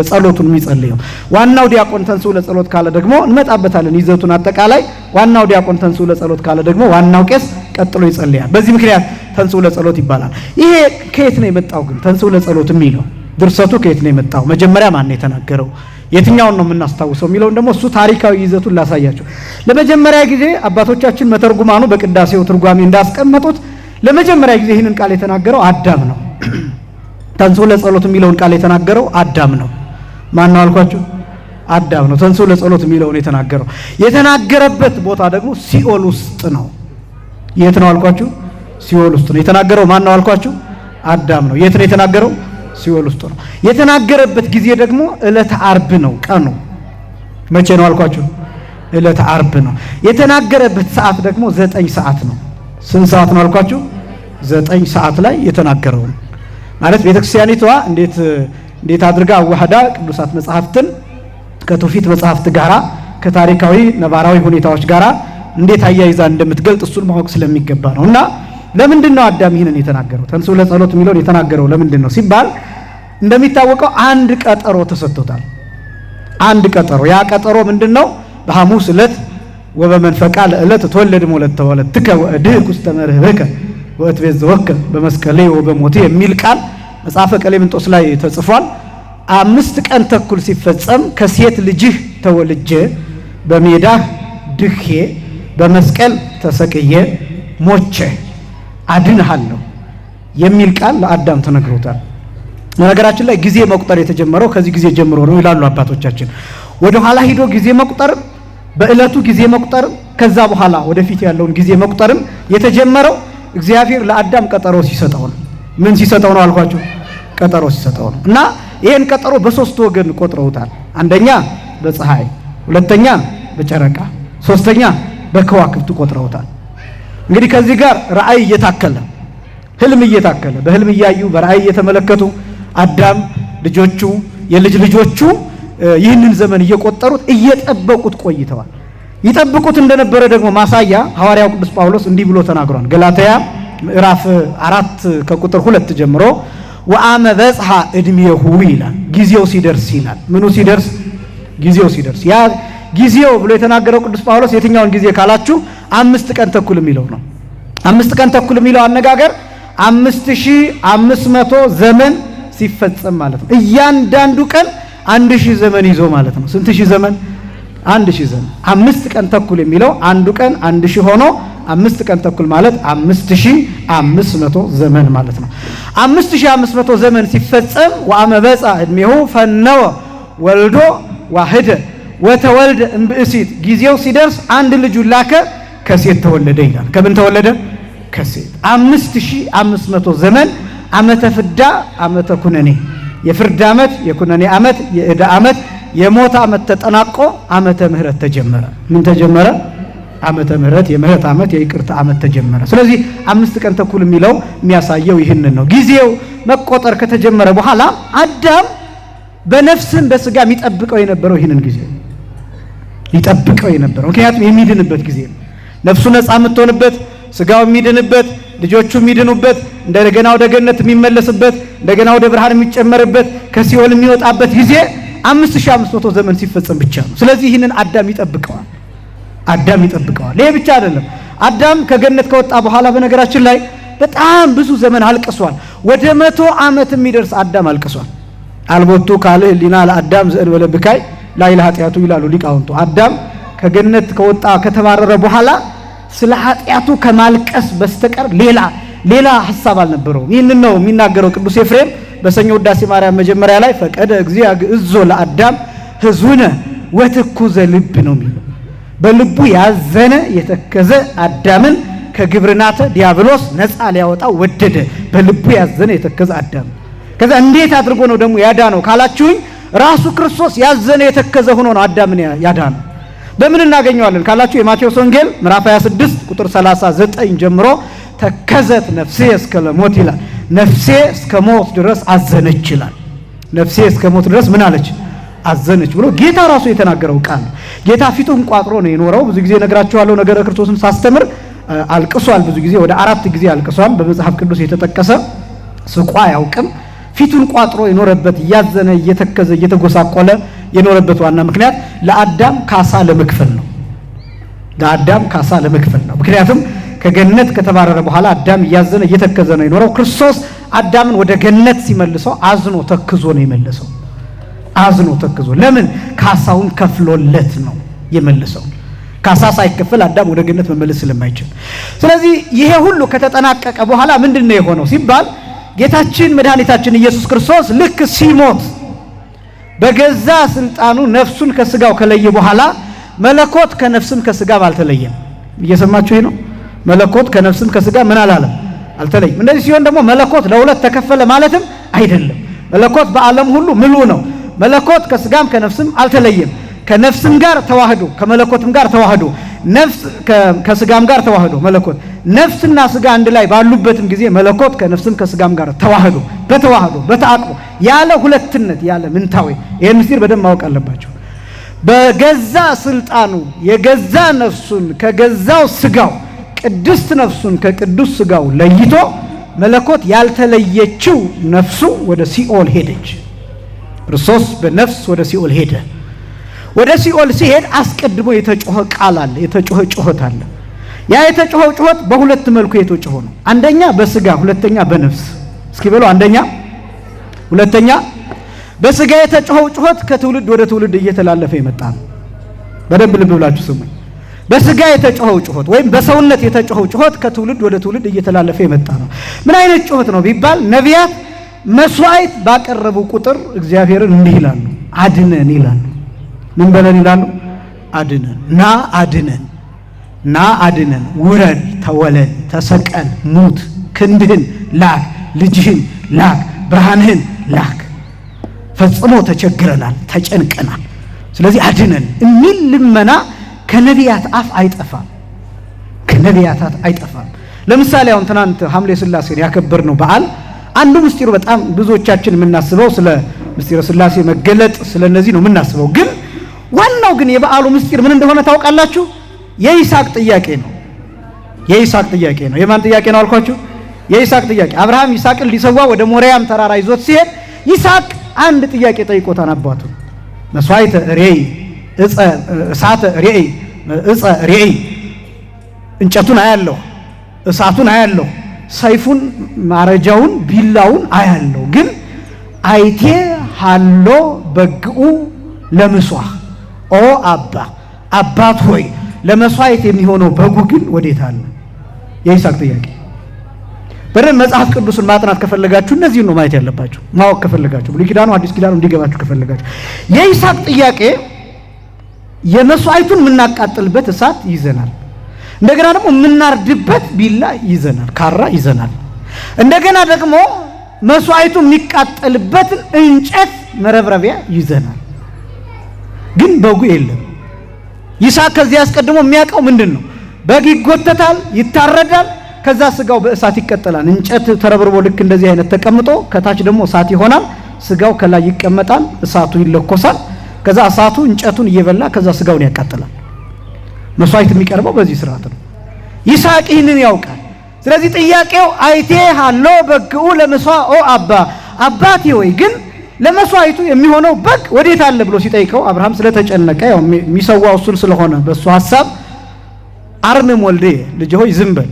ጸሎቱን የሚጸልየው። ዋናው ዲያቆን ተንሥኡ ለጸሎት ካለ ደግሞ እንመጣበታለን ይዘቱን አጠቃላይ። ዋናው ዲያቆን ተንሥኡ ለጸሎት ካለ ደግሞ ዋናው ቄስ ቀጥሎ ይጸልያል። በዚህ ምክንያት ተንሥኡ ለጸሎት ይባላል። ይሄ ከየት ነው የመጣው ግን? ተንሥኡ ለጸሎት የሚለው ድርሰቱ ከየት ነው የመጣው? መጀመሪያ ማን ነው የተናገረው? የትኛውን ነው የምናስታውሰው የሚለውን ደግሞ እሱ ታሪካዊ ይዘቱን ላሳያችሁ። ለመጀመሪያ ጊዜ አባቶቻችን መተርጉማኑ በቅዳሴው ትርጓሜ እንዳስቀመጡት ለመጀመሪያ ጊዜ ይህንን ቃል የተናገረው አዳም ነው። ተንሥኡ ለጸሎት የሚለውን ቃል የተናገረው አዳም ነው። ማን ነው አልኳችሁ? አዳም ነው ተንሥኡ ለጸሎት የሚለውን የተናገረው። የተናገረበት ቦታ ደግሞ ሲኦል ውስጥ ነው። የት ነው አልኳችሁ? ሲኦል ውስጥ ነው የተናገረው። ማን ነው አልኳችሁ? አዳም ነው። የት ነው የተናገረው? ሲኦል ውስጥ ነው። የተናገረበት ጊዜ ደግሞ ዕለተ ዓርብ ነው። ቀኑ መቼ ነው አልኳችሁ? ዕለተ ዓርብ ነው። የተናገረበት ሰዓት ደግሞ 9 ሰዓት ነው። ስንት ሰዓት ነው አልኳችሁ? 9 ሰዓት ላይ የተናገረው ማለት ቤተክርስቲያኒቷ እንዴት አድርጋ አዋህዳ ቅዱሳት መጻሕፍትን ከትውፊት መጻሕፍት ጋራ ከታሪካዊ ነባራዊ ሁኔታዎች ጋራ እንዴት አያይዛ እንደምትገልጥ እሱን ማወቅ ስለሚገባ ነው። እና ለምንድነው አዳም ይህንን የተናገረው? ተንሥኡ ለጸሎት የሚለውን የተናገረው ለምንድነው ሲባል እንደሚታወቀው አንድ ቀጠሮ ተሰጥቶታል። አንድ ቀጠሮ። ያ ቀጠሮ ምንድነው? በሐሙስ ዕለት ወበመንፈቃ ለዕለት ተወለድ ሞለት ወለትከ ወእድኅ ውስተ መርህብከ ወእትቤዝወከ በመስቀሌ ወበሞቴ የሚል ቃል መጽሐፈ ቀሌምንጦስ ላይ ተጽፏል። 5 ቀን ተኩል ሲፈጸም ከሴት ልጅህ ተወልጄ በሜዳህ ድኼ በመስቀል ተሰቅዬ ሞቼ አድንሃለሁ የሚል ቃል ለአዳም ተነግሮታል። በነገራችን ላይ ጊዜ መቁጠር የተጀመረው ከዚህ ጊዜ ጀምሮ ነው ይላሉ አባቶቻችን። ወደ ኋላ ሄዶ ጊዜ መቁጠር በእለቱ ጊዜ መቁጠር ከዛ በኋላ ወደፊት ያለውን ጊዜ መቁጠርም የተጀመረው እግዚአብሔር ለአዳም ቀጠሮ ሲሰጠው ነው። ምን ሲሰጠው ነው አልኳችሁ? ቀጠሮ ሲሰጠው ነው። እና ይሄን ቀጠሮ በሶስት ወገን ቆጥረውታል። አንደኛ በፀሐይ፣ ሁለተኛ በጨረቃ፣ ሶስተኛ በከዋክብት ቆጥረውታል። እንግዲህ ከዚህ ጋር ራእይ እየታከለ ህልም እየታከለ በህልም እያዩ በራእይ እየተመለከቱ አዳም ልጆቹ የልጅ ልጆቹ ይህንን ዘመን እየቆጠሩት እየጠበቁት ቆይተዋል። ይጠብቁት እንደነበረ ደግሞ ማሳያ ሐዋርያው ቅዱስ ጳውሎስ እንዲህ ብሎ ተናግሯል። ገላትያ ምዕራፍ 4 ከቁጥር 2 ጀምሮ ወአመ በጽሐ እድሜሁ ይላል። ጊዜው ሲደርስ ይላል። ምኑ ሲደርስ? ጊዜው ሲደርስ። ያ ጊዜው ብሎ የተናገረው ቅዱስ ጳውሎስ የትኛውን ጊዜ ካላችሁ 5 ቀን ተኩል የሚለው ነው። 5 ቀን ተኩል የሚለው አነጋገር 5500 ዘመን ሲፈጸም ማለት ነው። እያንዳንዱ ቀን 1000 ዘመን ይዞ ማለት ነው። ስንት ሺህ ዘመን? 1000 ዘመን። 5 ቀን ተኩል የሚለው አንዱ ቀን 1000 ሆኖ 5 ቀን ተኩል ማለት 5500 ዘመን ማለት ነው። 5500 ዘመን ሲፈጸም ወአመ በጽሐ እድሜሁ ፈነወ ወልዶ ዋህደ ወተወልደ እምብእሲት ጊዜው ሲደርስ አንድ ልጁ ላከ ከሴት ተወለደ ይላል። ከምን ተወለደ? ከሴት። 5500 ዘመን ዓመተ ፍዳ ዓመተ ኩነኔ፣ የፍርድ ዓመት፣ የኩነኔ ዓመት፣ የዕዳ ዓመት፣ የሞት ዓመት ተጠናቆ ዓመተ ምህረት ተጀመረ። ምን ተጀመረ? ዓመተ ምህረት፣ የምህረት ዓመት፣ የይቅርታ ዓመት ተጀመረ። ስለዚህ 5 ቀን ተኩል የሚለው የሚያሳየው ይህንን ነው። ጊዜው መቆጠር ከተጀመረ በኋላ አዳም በነፍስም በስጋ የሚጠብቀው የነበረው ይህንን ጊዜ ይጠብቀው የነበረው ምክንያቱም የሚድንበት ጊዜ ነው። ነፍሱ ነፃ የምትሆንበት፣ ስጋው የሚድንበት፣ ልጆቹ የሚድኑበት፣ እንደገና ወደ ገነት የሚመለስበት፣ እንደገና ወደ ብርሃን የሚጨመርበት፣ ከሲኦል የሚወጣበት ጊዜ 5500 ዘመን ሲፈጸም ብቻ ነው። ስለዚህ ይህንን አዳም ይጠብቀዋል። አዳም ይጠብቀዋል። ይሄ ብቻ አይደለም። አዳም ከገነት ከወጣ በኋላ በነገራችን ላይ በጣም ብዙ ዘመን አልቅሷል። ወደ 100 ዓመት የሚደርስ አዳም አልቅሷል። አልቦቱ ካልዕ ሕሊና ለአዳም ዘእንበለ ብካይ ላዕለ ኃጢአቱ ይላሉ ሊቃውንቱ። አዳም ከገነት ከወጣ ከተባረረ በኋላ ስለ ኃጢአቱ ከማልቀስ በስተቀር ሌላ ሐሳብ አልነበረውም። ይህንን ነው የሚናገረው ቅዱስ ኤፍሬም በሰኞ ውዳሴ ማርያም መጀመሪያ ላይ ፈቀደ እግዚአብሔር ግዕዞ ለአዳም ሕዙነ ወትኩዘ ልብ ነው የሚለው። በልቡ ያዘነ የተከዘ አዳምን ከግብርናተ ዲያብሎስ ነፃ ሊያወጣው ወደደ። በልቡ ያዘነ የተከዘ አዳም። ከዛ እንዴት አድርጎ ነው ደግሞ ያዳነው ካላችሁኝ ራሱ ክርስቶስ ያዘነ የተከዘ ሆኖ ነው አዳምን ያዳነው። በምን እናገኘዋለን ካላችሁ የማቴዎስ ወንጌል ምዕራፍ 26 ቁጥር 39 ጀምሮ ተከዘት ነፍሴ እስከ ለሞት ይላል። ነፍሴ እስከ ሞት ድረስ አዘነች ይላል። ነፍሴ እስከ ሞት ድረስ ምን አለች? አዘነች ብሎ ጌታ ራሱ የተናገረው ቃል። ጌታ ፊቱን ቋጥሮ ነው የኖረው። ብዙ ጊዜ ነግራችኋለሁ። ነገረ ክርስቶስን ሳስተምር አልቅሷል። ብዙ ጊዜ ወደ 4 ጊዜ አልቅሷል። በመጽሐፍ ቅዱስ የተጠቀሰ ስቋ አያውቅም። ፊቱን ቋጥሮ የኖረበት እያዘነ እየተከዘ እየተጎሳቆለ የኖረበት ዋና ምክንያት ለአዳም ካሳ ለመክፈል ነው። ለአዳም ካሳ ለመክፈል ነው። ምክንያቱም ከገነት ከተባረረ በኋላ አዳም እያዘነ እየተከዘ ነው የኖረው። ክርስቶስ አዳምን ወደ ገነት ሲመልሰው አዝኖ ተክዞ ነው የመለሰው። አዝኖ ተክዞ። ለምን? ካሳውን ከፍሎለት ነው የመለሰው። ካሳ ሳይከፈል አዳም ወደ ገነት መመለስ ስለማይችል። ስለዚህ ይሄ ሁሉ ከተጠናቀቀ በኋላ ምንድነው የሆነው ሲባል ጌታችን መድኃኒታችን ኢየሱስ ክርስቶስ ልክ ሲሞት በገዛ ስልጣኑ ነፍሱን ከስጋው ከለየ በኋላ መለኮት ከነፍስም ከስጋም አልተለየም። እየሰማችሁ ነው? መለኮት ከነፍስም ከስጋ ምን አላለም? አልተለየም። እንደዚህ ሲሆን ደግሞ መለኮት ለሁለት ተከፈለ ማለትም አይደለም። መለኮት በዓለም ሁሉ ምሉ ነው። መለኮት ከስጋም ከነፍስም አልተለየም። ከነፍስም ጋር ተዋህዶ ከመለኮትም ጋር ተዋህዶ ነፍስ ከስጋም ጋር ተዋህዶ መለኮት ነፍስና ስጋ አንድ ላይ ባሉበትም ጊዜ መለኮት ከነፍስም ከስጋም ጋር ተዋህዶ በተአቅቦ ያለ ሁለትነት ያለ ምንታዊ። ይሄን ምስጢር በደንብ ማወቅ አለባቸው። በገዛ ስልጣኑ የገዛ ነፍሱን ከገዛው ስጋው ቅድስት ነፍሱን ከቅዱስ ስጋው ለይቶ መለኮት ያልተለየችው ነፍሱ ወደ ሲኦል ሄደች። ክርስቶስ በነፍስ ወደ ሲኦል ሄደ። ወደ ሲኦል ሲሄድ አስቀድሞ የተጮኸ ቃል አለ፣ የተጮኸ ጩኸት አለ። ያ የተጮኸው ጩኸት በሁለት መልኩ የተጮኸ ነው። አንደኛ በስጋ፣ ሁለተኛ በነፍስ። እስኪ በሉ አንደኛ፣ ሁለተኛ በስጋ የተጮኸው ጩኸት ከትውልድ ወደ ትውልድ እየተላለፈ የመጣ ነው። በደንብ ልብ ብላችሁ ስሙኝ። በስጋ የተጮኸው ጩኸት ወይም በሰውነት የተጮኸው ጩኸት ከትውልድ ወደ ትውልድ እየተላለፈ የመጣ ነው። ምን አይነት ጩኸት ነው ቢባል ነቢያት መስዋዕት ባቀረቡ ቁጥር እግዚአብሔርን እንዲህ ይላሉ፣ አድነን ይላሉ። ምን በለን ይላሉ? አድነን፣ ና አድነን፣ ና አድነን፣ ውረድ፣ ተወለድ፣ ተሰቀል፣ ሙት፣ ክንድህን ላክ፣ ልጅህን ላክ፣ ብርሃንህን ላክ፣ ፈጽሞ ተቸግረናል፣ ተጨንቀናል፣ ስለዚህ አድነን የሚል ልመና ከነቢያት አፍ አይጠፋም። ከነቢያት አፍ አይጠፋም። ለምሳሌ አሁን ትናንት ሐምሌ ሥላሴን ያከበርነው በዓል አንዱ ምስጢሩ በጣም ብዙዎቻችን የምናስበው ስለ ምስጢረ ሥላሴ መገለጥ ስለነዚህ ነው የምናስበው። ግን ዋናው ግን የበዓሉ ምስጢር ምን እንደሆነ ታውቃላችሁ? የይስሐቅ ጥያቄ ነው። የይስሐቅ ጥያቄ ነው። የማን ጥያቄ ነው አልኳችሁ? የይስሐቅ ጥያቄ። አብርሃም ይስሐቅን ሊሰዋ ወደ ሞሪያም ተራራ ይዞት ሲሄድ ይስሐቅ አንድ ጥያቄ ጠይቆታን አባቱ መስዋዕተ ሬይ እሳተ ሬይ እጸ ሬይ፣ እንጨቱን አያለሁ፣ እሳቱን አያለሁ፣ ሰይፉን ማረጃውን ቢላውን አያለሁ፣ ግን አይቴ ሃሎ በግኡ ለምሷህ ኦ አባ፣ አባት ሆይ ለመስዋዕት የሚሆነው በጉ ግን ወዴት አለ? የይስሐቅ ጥያቄ። በደንብ መጽሐፍ ቅዱስን ማጥናት ከፈለጋችሁ እነዚህን ነው ማየት ያለባችሁ። ማወቅ ከፈለጋችሁ ብሉይ ኪዳኑ አዲስ ኪዳኑ እንዲገባችሁ ከፈለጋችሁ የይስሐቅ ጥያቄ የመስዋዕቱን የምናቃጥልበት እሳት ይዘናል። እንደገና ደግሞ የምናርድበት ቢላ ይዘናል፣ ካራ ይዘናል። እንደገና ደግሞ መስዋዕቱ የሚቃጠልበትን እንጨት መረብረቢያ ይዘናል። ግን በጉ የለም። ይስሐቅ ከዚህ አስቀድሞ የሚያውቀው ምንድን ነው? በግ ይጎተታል፣ ይታረዳል፣ ከዛ ስጋው በእሳት ይቀጠላል። እንጨት ተረብርቦ ልክ እንደዚህ አይነት ተቀምጦ ከታች ደግሞ እሳት ይሆናል። ስጋው ከላይ ይቀመጣል፣ እሳቱ ይለኮሳል። ከዛ እሳቱ እንጨቱን እየበላ ከዛ ስጋውን ያቃጥላል። መስዋዕት የሚቀርበው በዚህ ስርዓት ነው። ይስሐቅ ይህንን ያውቃል። ስለዚህ ጥያቄው አይቴ ሃሎ በግኡ ለመስዋዕ ኦ አባ፣ አባቴ ወይ ግን ለመስዋዕቱ የሚሆነው በግ ወዴት አለ ብሎ ሲጠይቀው አብርሃም ስለተጨነቀ ያው የሚሰዋው እሱን ስለሆነ በሱ ሐሳብ አርምም ወልዴ ልጅ ሆይ ዝም በል፣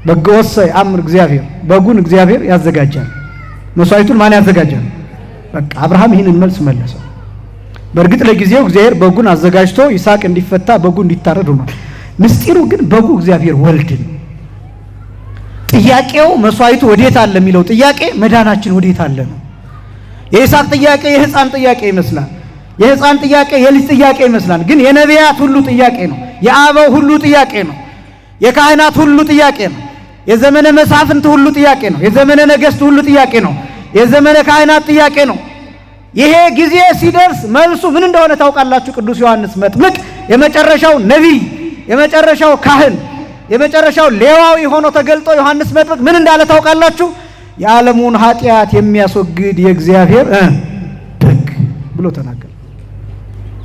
በግወሰ አምር እግዚአብሔር፣ በጉን እግዚአብሔር ያዘጋጃል፣ መስዋዕቱን ማን ያዘጋጃል? በቃ አብርሃም ይህንን መልስ መለሰ። በእርግጥ ለጊዜው እግዚአብሔር በጉን አዘጋጅቶ ይስሐቅ እንዲፈታ በጉ እንዲታረድ ሆኗል። ምስጢሩ ግን በጉ እግዚአብሔር ወልድ ነው። ጥያቄው መስዋዕቱ ወዴት አለ የሚለው ጥያቄ መዳናችን ወዴት አለ ነው። የይስሐቅ ጥያቄ የሕፃን ጥያቄ ይመስላል። የሕፃን ጥያቄ የልጅ ጥያቄ ይመስላል። ግን የነቢያት ሁሉ ጥያቄ ነው። የአበው ሁሉ ጥያቄ ነው። የካህናት ሁሉ ጥያቄ ነው። የዘመነ መሳፍንት ሁሉ ጥያቄ ነው። የዘመነ ነገሥት ሁሉ ጥያቄ ነው። የዘመነ ካህናት ጥያቄ ነው። ይሄ ጊዜ ሲደርስ መልሱ ምን እንደሆነ ታውቃላችሁ? ቅዱስ ዮሐንስ መጥምቅ የመጨረሻው ነቢይ፣ የመጨረሻው ካህን፣ የመጨረሻው ሌዋዊ ሆኖ ተገልጦ ዮሐንስ መጥምቅ ምን እንዳለ ታውቃላችሁ? የዓለሙን ኃጢአት የሚያስወግድ የእግዚአብሔር በግ ብሎ ተናገረ።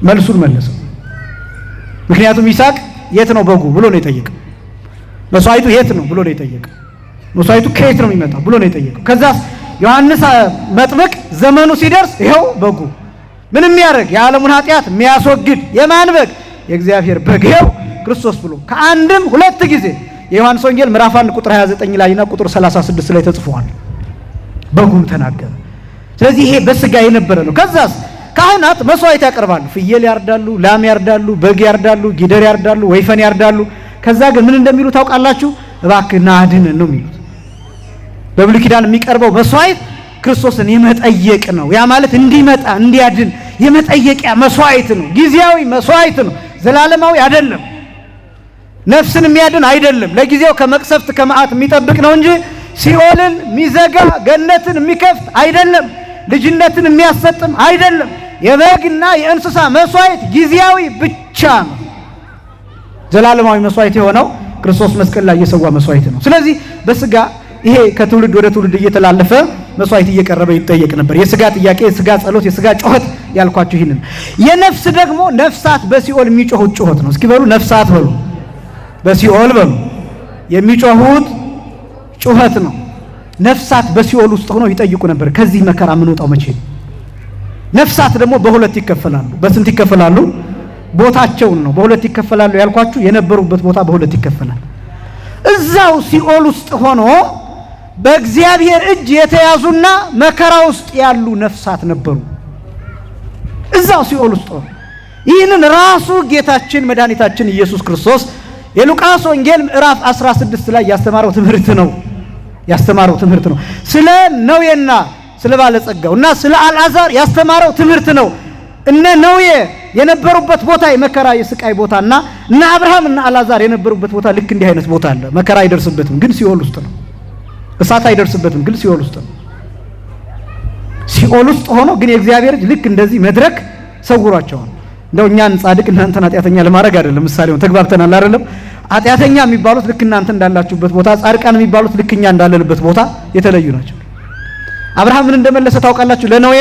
መልሱን መለሰው። ምክንያቱም ይስሐቅ የት ነው በጉ ብሎ ነው የጠየቀው። መስዋዕቱ የት ነው ብሎ ነው የጠየቀው። መስዋዕቱ ከየት ነው የሚመጣው ብሎ ነው የጠየቀው። ከዛ ዮሐንስ መጥምቅ ዘመኑ ሲደርስ ይኸው በጉ ምን የሚያደርግ የዓለሙን ኃጢአት የሚያስወግድ የማን በግ? የእግዚአብሔር በግ ይኸው ክርስቶስ ብሎ ከአንድም ሁለት ጊዜ የዮሐንስ ወንጌል ምዕራፍ 1 ቁጥር 29 ላይና ቁጥር 36 ላይ ተጽፏል። በጉም ተናገረ። ስለዚህ ይሄ በስጋ የነበረ ነው። ከዛስ ካህናት መስዋዕት ያቀርባሉ። ፍየል ያርዳሉ፣ ላም ያርዳሉ፣ በግ ያርዳሉ፣ ጊደር ያርዳሉ፣ ወይፈን ያርዳሉ። ከዛ ግን ምን እንደሚሉ ታውቃላችሁ? እባክህ ና አድነን ነው የሚሉት። በብሉይ ኪዳን የሚቀርበው መስዋዕት ክርስቶስን የመጠየቅ ነው። ያ ማለት እንዲመጣ እንዲያድን የመጠየቂያ መስዋዕት ነው። ጊዜያዊ መስዋዕት ነው፣ ዘላለማዊ አይደለም። ነፍስን የሚያድን አይደለም። ለጊዜው ከመቅሰፍት ከመዓት የሚጠብቅ ነው እንጂ ሲኦልን የሚዘጋ ገነትን የሚከፍት አይደለም። ልጅነትን የሚያሰጥም አይደለም። የበግና የእንስሳ መስዋዕት ጊዜያዊ ብቻ ነው። ዘላለማዊ መስዋዕት የሆነው ክርስቶስ መስቀል ላይ የሰዋ መስዋዕት ነው። ስለዚህ በስጋ ይሄ ከትውልድ ወደ ትውልድ እየተላለፈ መስዋዕት እየቀረበ ይጠየቅ ነበር። የስጋ ጥያቄ፣ የስጋ ጸሎት፣ የስጋ ጩኸት ያልኳችሁ ይህንን። የነፍስ ደግሞ ነፍሳት በሲኦል የሚጮሁት ጩኸት ነው። እስኪ በሉ ነፍሳት በሉ፣ በሲኦል በሉ የሚጮሁት ጩኸት ነው። ነፍሳት በሲኦል ውስጥ ሆነው ይጠይቁ ነበር፣ ከዚህ መከራ የምንወጣው መቼ ነው? ነፍሳት ደግሞ በሁለት ይከፈላሉ። በስንት ይከፈላሉ? ቦታቸውን ነው በሁለት ይከፈላሉ ያልኳችሁ። የነበሩበት ቦታ በሁለት ይከፈላል። እዛው ሲኦል ውስጥ ሆኖ በእግዚአብሔር እጅ የተያዙና መከራ ውስጥ ያሉ ነፍሳት ነበሩ። እዛው ሲኦል ውስጥ ሆኖ ይህንን ራሱ ጌታችን መድኃኒታችን ኢየሱስ ክርስቶስ የሉቃስ ወንጌል ምዕራፍ 16 ላይ ያስተማረው ትምህርት ነው። ስለ ነዌና ስለ ባለጸጋውና ስለ አልዓዛር ያስተማረው ትምህርት ነው። እነ ነዌ የነበሩበት ቦታ የመከራ የስቃይ ቦታና እነ አብርሃም እና አልዓዛር የነበሩበት ቦታ ልክ እንዲህ አይነት ቦታ አለ። መከራ አይደርስበትም ግን ሲኦል ውስጥ ነው። እሳት አይደርስበትም ግን ሲኦል ውስጥ ነው። ሲኦል ውስጥ ሆኖ ግን የእግዚአብሔር ልክ እንደዚህ መድረክ ሰውሯቸዋል። እንደው እኛን ጻድቅ እናንተን ኃጢአተኛ ለማድረግ አይደለም፣ ምሳሌው ተግባብተናል አይደለም? ኃጢአተኛ የሚባሉት ልክ እናንተ እንዳላችሁበት ቦታ፣ ጻድቃን የሚባሉት ልክ እኛ እንዳለንበት ቦታ የተለዩ ናቸው። አብርሃም ምን እንደመለሰ ታውቃላችሁ? ለነዌ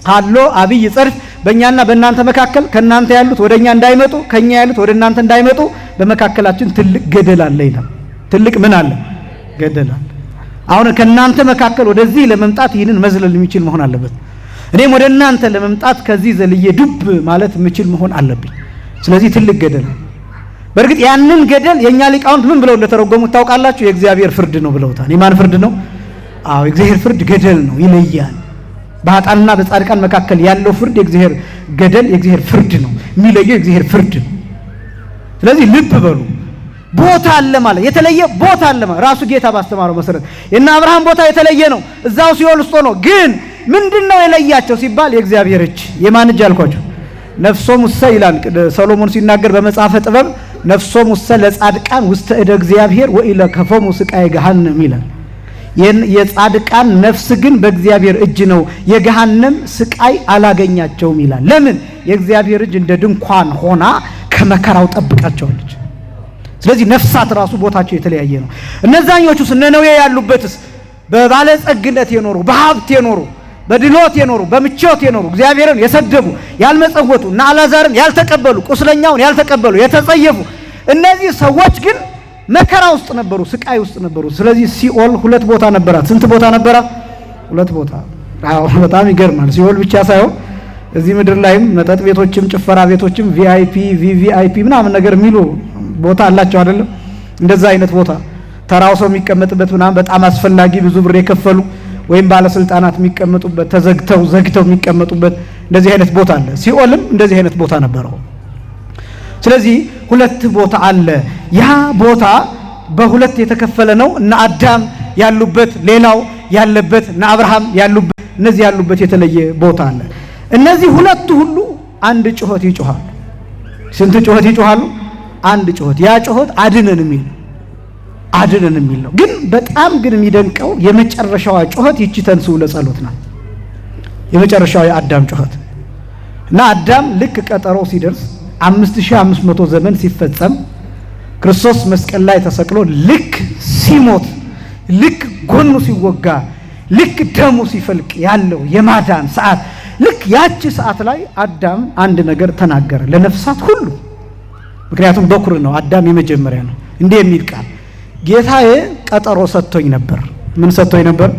ሃሎ አብይ ጽርፍ በእኛና በእናንተ መካከል ከእናንተ ያሉት ወደኛ እንዳይመጡ ከኛ ያሉት ወደ እናንተ እንዳይመጡ በመካከላችን ትልቅ ገደል አለ ይላል። ትልቅ ምን አለ? ገደል አለ። አሁን ከእናንተ መካከል ወደዚህ ለመምጣት ይህንን መዝለል የሚችል መሆን አለበት። እኔም ወደ እናንተ ለመምጣት ከዚህ ዘልዬ ዱብ ማለት የምችል መሆን አለብኝ። ስለዚህ ትልቅ ገደል አለ። በእርግጥ ያንን ገደል የኛ ሊቃውንት ምን ብለው እንደተረጎሙት ታውቃላችሁ? የእግዚአብሔር ፍርድ ነው ብለውታል። የማን ፍርድ ነው? አዎ የእግዚአብሔር ፍርድ ገደል ነው፣ ይለያል። በኃጥአንና በጻድቃን መካከል ያለው ፍርድ የእግዚአብሔር ገደል የእግዚአብሔር ፍርድ ነው፣ የሚለየው የእግዚአብሔር ፍርድ ነው። ስለዚህ ልብ በሉ፣ ቦታ አለ ማለት የተለየ ቦታ አለ ማለት ራሱ ጌታ ባስተማረው መሰረት የእነ አብርሃም ቦታ የተለየ ነው። እዛው ሲኦል ውስጥ ነው። ግን ምንድነው የለያቸው ሲባል የእግዚአብሔር እጅ። የማን እጅ አልኳቸው? ነፍሶም ውሰ ይላል ሰሎሞን ሲናገር በመጽሐፈ ጥበብ ነፍሶም ውሰ ለጻድቃን ውስተ እደ እግዚአብሔር ወኢለከፎሙ ስቃየ ገሃነም ይላል። የጻድቃን ነፍስ ግን በእግዚአብሔር እጅ ነው፣ የገሃነም ስቃይ አላገኛቸውም ይላል። ለምን? የእግዚአብሔር እጅ እንደ ድንኳን ሆና ከመከራው ጠብቃቸዋለች። ስለዚህ ነፍሳት ራሱ ቦታቸው የተለያየ ነው። እነዛኞቹስ እነ ነዌ ያሉበትስ በባለጸግነት የኖሩ በሀብት የኖሩ በድሎት የኖሩ በምቾት የኖሩ እግዚአብሔርን የሰደቡ ያልመጸወቱ እና አልዓዛርን ያልተቀበሉ ቁስለኛውን ያልተቀበሉ የተጸየፉ እነዚህ ሰዎች ግን መከራ ውስጥ ነበሩ፣ ስቃይ ውስጥ ነበሩ። ስለዚህ ሲኦል ሁለት ቦታ ነበራት። ስንት ቦታ ነበራት? ሁለት ቦታ። አዎ በጣም ይገርማል። ሲኦል ብቻ ሳይሆን እዚህ ምድር ላይም መጠጥ ቤቶችም ጭፈራ ቤቶችም ቪአይፒ ቪቪአይፒ ምናምን ነገር የሚሉ ቦታ አላቸው አይደለም? እንደዛ አይነት ቦታ ተራው ሰው የሚቀመጥበት ምናምን በጣም አስፈላጊ ብዙ ብር የከፈሉ ወይም ባለስልጣናት የሚቀመጡበት ዘግተው የሚቀመጡበት እንደዚህ አይነት ቦታ አለ። ሲኦልም እንደዚህ አይነት ቦታ ነበረው። ስለዚህ ሁለት ቦታ አለ። ያ ቦታ በሁለት የተከፈለ ነው። እነ አዳም ያሉበት ሌላው ያለበት፣ እነ አብርሃም ያሉበት፣ እነዚህ ያሉበት የተለየ ቦታ አለ። እነዚህ ሁለቱ ሁሉ አንድ ጩኸት ይጮሃሉ። ስንት ጩኸት ይጮሃሉ? አንድ ጩኸት። ያ ጩኸት አድነን የሚል ነው። ግን በጣም ግን የሚደንቀው የመጨረሻዋ ጩኸት ይቺ ተንሥኡ ለጸሎት ናት። የመጨረሻው የአዳም ጩኸት እና አዳም ልክ ቀጠሮ ሲደርስ 5500 ዘመን ሲፈጸም ክርስቶስ መስቀል ላይ ተሰቅሎ ልክ ሲሞት ልክ ጎኑ ሲወጋ ልክ ደሙ ሲፈልቅ ያለው የማዳን ሰዓት ልክ ያቺ ሰዓት ላይ አዳም አንድ ነገር ተናገረ ለነፍሳት ሁሉ። ምክንያቱም በኩር ነው፣ አዳም የመጀመሪያ ነው። እንዲህ የሚል ቃል ጌታዬ ቀጠሮ ሰጥቶኝ ነበር። ምን ሰጥቶኝ ነበር?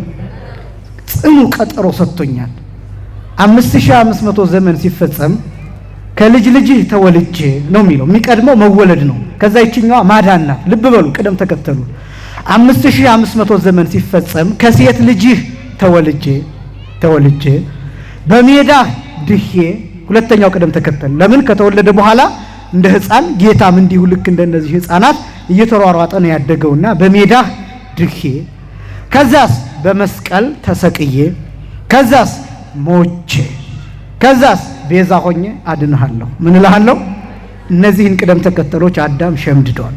ጽኑ ቀጠሮ ሰጥቶኛል። 5500 ዘመን ሲፈጸም ከልጅ ልጅህ ተወልጄ ነው የሚለው። የሚቀድመው መወለድ ነው። ከዛ ይችኛዋ ማዳን ናት። ልብ በሉ ቅደም ተከተሉ። 5500 ዘመን ሲፈጸም ከሴት ልጅህ ተወልጄ በሜዳ ድሄ። ሁለተኛው ቅደም ተከተል ለምን? ከተወለደ በኋላ እንደ ሕፃን ጌታም እንዲሁ ልክ እንደነዚህ ሕፃናት እየተሯሯጠ ነው ያደገውና በሜዳ ድሄ፣ ከዛስ በመስቀል ተሰቅዬ፣ ከዛስ ሞቼ፣ ከዛስ ቤዛ ሆኜ አድንሃለሁ። ምን እልሃለሁ? እነዚህን ቅደም ተከተሎች አዳም ሸምድዷል።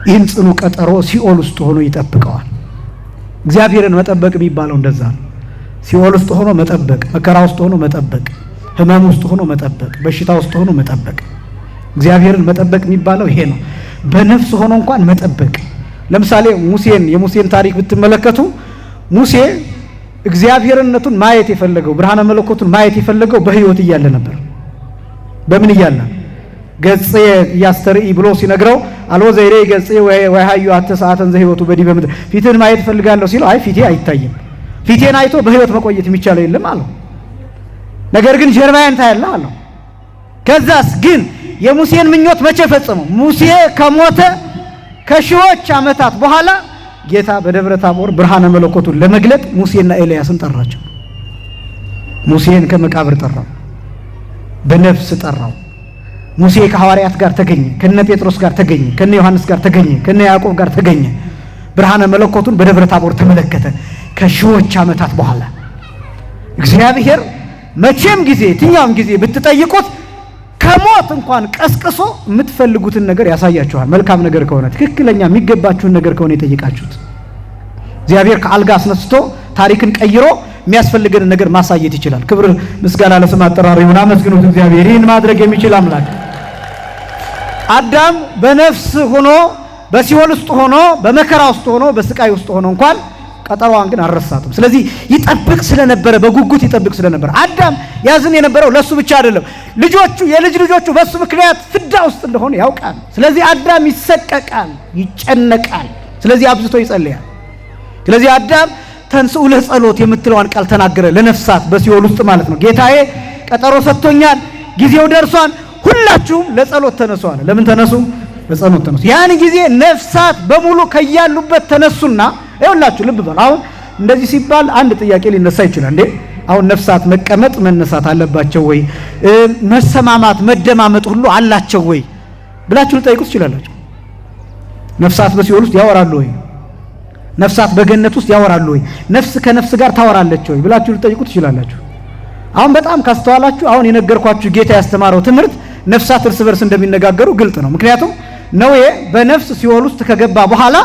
ይህን ጽኑ ቀጠሮ ሲኦል ውስጥ ሆኖ ይጠብቀዋል። እግዚአብሔርን መጠበቅ የሚባለው እንደዛ ነው። ሲኦል ውስጥ ሆኖ መጠበቅ፣ መከራ ውስጥ ሆኖ መጠበቅ፣ ህመም ውስጥ ሆኖ መጠበቅ፣ በሽታ ውስጥ ሆኖ መጠበቅ። እግዚአብሔርን መጠበቅ የሚባለው ይሄ ነው። በነፍስ ሆኖ እንኳን መጠበቅ። ለምሳሌ የሙሴን ታሪክ ብትመለከቱ ሙሴ እግዚአብሔርነቱን ማየት የፈለገው ብርሃነ መለኮቱን ማየት የፈለገው በህይወት እያለ ነበር። በምን እያለ? ገጽ ያስተርኢ ብሎ ሲነግረው አልወ ዘይሬ ገጽ ወይሃዩ አተሰዓተን ዘህይወቱ በዲበ ምድር፣ ፊትን ማየት ፈልጋለሁ ሲለው አይ ፊቴ አይታይም፣ ፊቴን አይቶ በህይወት መቆየት የሚቻለው የለም አለው። ነገር ግን ጀርባዬን ታያለህ አለው። ከዛስ ግን የሙሴን ምኞት መቼ ፈጸመው? ሙሴ ከሞተ ከሺዎች ዓመታት በኋላ ጌታ በደብረ ታቦር ብርሃነ መለኮቱን ለመግለጥ ሙሴና ኤልያስን ጠራቸው። ሙሴን ከመቃብር ጠራው፣ በነፍስ ጠራው። ሙሴ ከሐዋርያት ጋር ተገኘ፣ ከነ ጴጥሮስ ጋር ተገኘ፣ ከነ ዮሐንስ ጋር ተገኘ፣ ከነ ያዕቆብ ጋር ተገኘ። ብርሃነ መለኮቱን በደብረ ታቦር ተመለከተ። ከሺዎች ዓመታት በኋላ እግዚአብሔር መቼም ጊዜ የትኛውም ጊዜ ብትጠይቁት ከሞት እንኳን ቀስቅሶ የምትፈልጉትን ነገር ያሳያችኋል። መልካም ነገር ከሆነ ትክክለኛ የሚገባችሁን ነገር ከሆነ የጠየቃችሁት እግዚአብሔር ከአልጋ አስነስቶ ታሪክን ቀይሮ የሚያስፈልገን ነገር ማሳየት ይችላል። ክብር ምስጋና ለስም አጠራሩ ይሁን። አመስግኑት እግዚአብሔር ይህን ማድረግ የሚችል አምላክ። አዳም በነፍስ ሆኖ በሲኦል ውስጥ ሆኖ በመከራ ውስጥ ሆኖ በስቃይ ውስጥ ሆኖ እንኳን ቀጠሮዋን ግን አልረሳትም። ስለዚህ ይጠብቅ ስለነበረ በጉጉት ይጠብቅ ስለነበረ አዳም ያዝን የነበረው ለሱ ብቻ አይደለም፣ ልጆቹ የልጅ ልጆቹ በሱ ምክንያት ፍዳ ውስጥ እንደሆነ ያውቃል። ስለዚህ አዳም ይሰቀቃል፣ ይጨነቃል። ስለዚህ አብዝቶ ይጸልያል። ስለዚህ አዳም ተንሥኡ ለጸሎት የምትለዋን ቃል ተናገረ፣ ለነፍሳት በሲኦል ውስጥ ማለት ነው። ጌታዬ ቀጠሮ ሰጥቶኛል፣ ጊዜው ደርሷል፣ ሁላችሁም ለጸሎት ተነሱ አለ። ለምን ተነሱ? ለጸሎት ተነሱ። ያን ጊዜ ነፍሳት በሙሉ ከያሉበት ተነሱና ይኸውላችሁ ልብ በሉ። አሁን እንደዚህ ሲባል አንድ ጥያቄ ሊነሳ ይችላል። እንዴ አሁን ነፍሳት መቀመጥ መነሳት አለባቸው ወይ? መሰማማት መደማመጥ ሁሉ አላቸው ወይ ብላችሁ ልጠይቁ ትችላላችሁ። ነፍሳት በሲኦል ውስጥ ያወራሉ ወይ? ነፍሳት በገነት ውስጥ ያወራሉ ወይ? ነፍስ ከነፍስ ጋር ታወራለች ወይ ብላችሁ ልጠይቁ ትችላላችሁ። አሁን በጣም ካስተዋላችሁ አሁን የነገርኳችሁ ጌታ ያስተማረው ትምህርት ነፍሳት እርስ በርስ እንደሚነጋገሩ ግልጥ ነው። ምክንያቱም ኖዌ በነፍስ ሲኦል ውስጥ ከገባ በኋላ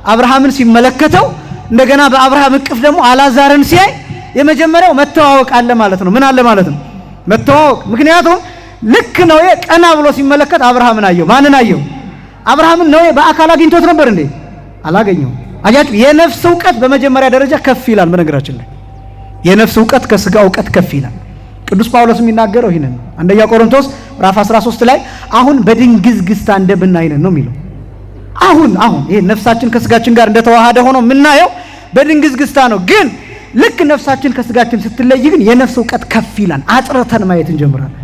አብርሃምን ሲመለከተው እንደገና በአብርሃም እቅፍ ደግሞ አላዛርን ሲያይ የመጀመሪያው መተዋወቅ አለ ማለት ነው። ምን አለ ማለት ነው? መተዋወቅ። ምክንያቱም ልክ ኖዌ ቀና ብሎ ሲመለከት አብርሃምን አየው። ማንን አየው? አብርሃምን ኖዌ በአካል አግኝቶት ነበር እንዴ? አላገኘው። አያችሁ፣ የነፍስ ዕውቀት በመጀመሪያ ደረጃ ከፍ ይላል። በነገራችን ላይ የነፍስ ዕውቀት ከስጋ ዕውቀት ከፍ ይላል። ቅዱስ ጳውሎስ የሚናገረው ይሄንን ነው። አንደኛ ቆሮንቶስ ምዕራፍ 13 ላይ አሁን በድንግዝግዝታ እንደምናይ ነው የሚለው። አሁን ይሄ ነፍሳችን ከስጋችን ጋር እንደተዋሃደ ሆኖ የምናየው በድንግዝግዝታ ነው። ግን ልክ ነፍሳችን ከስጋችን ስትለይ ግን የነፍስ ዕውቀት ከፍ ይላል። አጥርተን ማየት እንጀምራለን።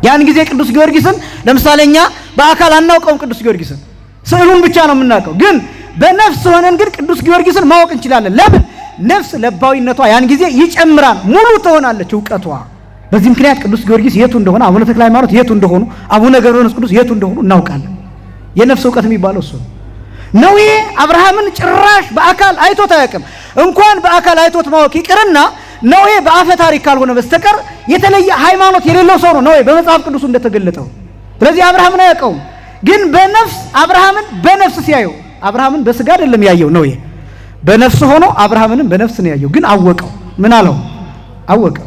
ያን ጊዜ ቅዱስ ጊዮርጊስን ለምሳሌ እኛ በአካል አናውቀውም። ቅዱስ ጊዮርጊስን ስዕሉን ብቻ ነው የምናውቀው። ግን በነፍስ ሆነን ግን ቅዱስ ጊዮርጊስን ማወቅ እንችላለን። ለምን? ነፍስ ለባዊነቷ ያን ጊዜ ይጨምራል፣ ሙሉ ትሆናለች ዕውቀቷ። በዚህ ምክንያት ቅዱስ ጊዮርጊስ የቱ እንደሆነ፣ አቡነ ተክለ ሃይማኖት የቱ እንደሆኑ፣ አቡነ ገብረ መንፈስ ቅዱስ የቱ እንደሆኑ እናውቃለን። የነፍስ ዕውቀት የሚባለው እሱ ነው። ይሄ አብርሃምን ጭራሽ በአካል አይቶት አያውቅም። እንኳን በአካል አይቶት ማወቅ ይቅርና ነው በአፈ ታሪክ ካልሆነ በስተቀር የተለየ ሃይማኖት የሌለው ሰው ነው በመጽሐፍ ቅዱስ እንደተገለጠው። ስለዚህ አብርሃምን አያውቀውም። ግን በነፍስ አብርሃምን በነፍስ ሲያየው አብርሃምን በስጋ አይደለም ያየው ነው በነፍስ ሆኖ አብርሃምንም በነፍስ ነው ያየው። ግን አወቀው። ምን አለው? አወቀው።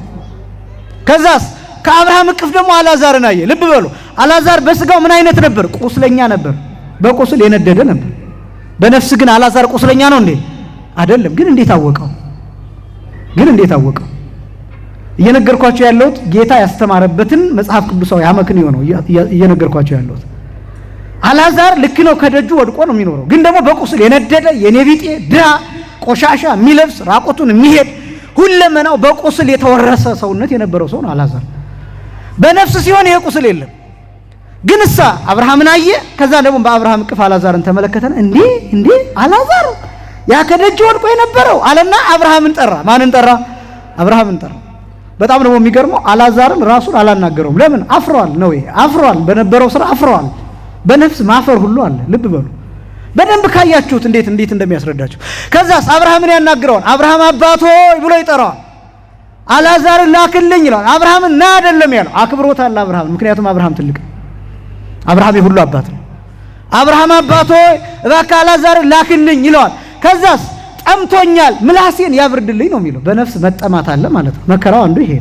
ከዛስ ከአብርሃም እቅፍ ደግሞ አላዛርን አየ። ልብ በሉ፣ አላዛር በስጋው ምን አይነት ነበር? ቁስለኛ ነበር። በቁስል የነደደ ነበር። በነፍስ ግን አላዛር ቁስለኛ ነው እንዴ? አይደለም። ግን እንዴት አወቀው? እየነገርኳቸው ያለሁት ጌታ ያስተማረበትን መጽሐፍ ቅዱሳዊ አመክንዮ ነው እየነገርኳቸው ያለሁት። አላዛር ልክ ነው፣ ከደጁ ወድቆ ነው የሚኖረው። ግን ደግሞ በቁስል የነደደ የኔቢጤ ድሃ ቆሻሻ የሚለብስ ራቆቱን የሚሄድ ሁለመናው በቁስል የተወረሰ ሰውነት የነበረው ሰው ነው አላዛር። በነፍስ ሲሆን ይሄ ቁስል የለም። ግን እሳ አብርሃምን አየ። ከዛ ደግሞ በአብርሃም እቅፍ አላዛርን ተመለከተን። እንዴ አላዛር ያ ከደጅ ወድቆ የነበረው አለና አብርሃምን ጠራ። ማንን ጠራ? አብርሃምን ጠራ። በጣም ደግሞ የሚገርመው አላዛርን ራሱን አላናገረውም። ለምን? አፍሯል ነው አፍሯል። በነበረው ስራ አፍሯል። በነፍስ ማፈር ሁሉ አለ። ልብ በሉ በደንብ ካያችሁት እንዴት እንደሚያስረዳችሁ። ከዛስ አብርሃምን ያናግረዋል። አብርሃም አባቶ ብሎ ይጠራዋል። አላዛርን ላክልኝ ይላል። አብርሃምን ና አይደለም ያለው፣ አክብሮታል አብርሃም። ምክንያቱም አብርሃም ትልቅ፣ አብርሃም የሁሉ አባት ነው። አብርሃም አባቶ እባክህ አላዛርን ላክልኝ ይለዋል። ከዛስ ጠምቶኛል ምላሴን ያብርድልኝ ነው የሚለው። በነፍስ መጠማት አለ ማለት ነው። መከራው አንዱ ይሄ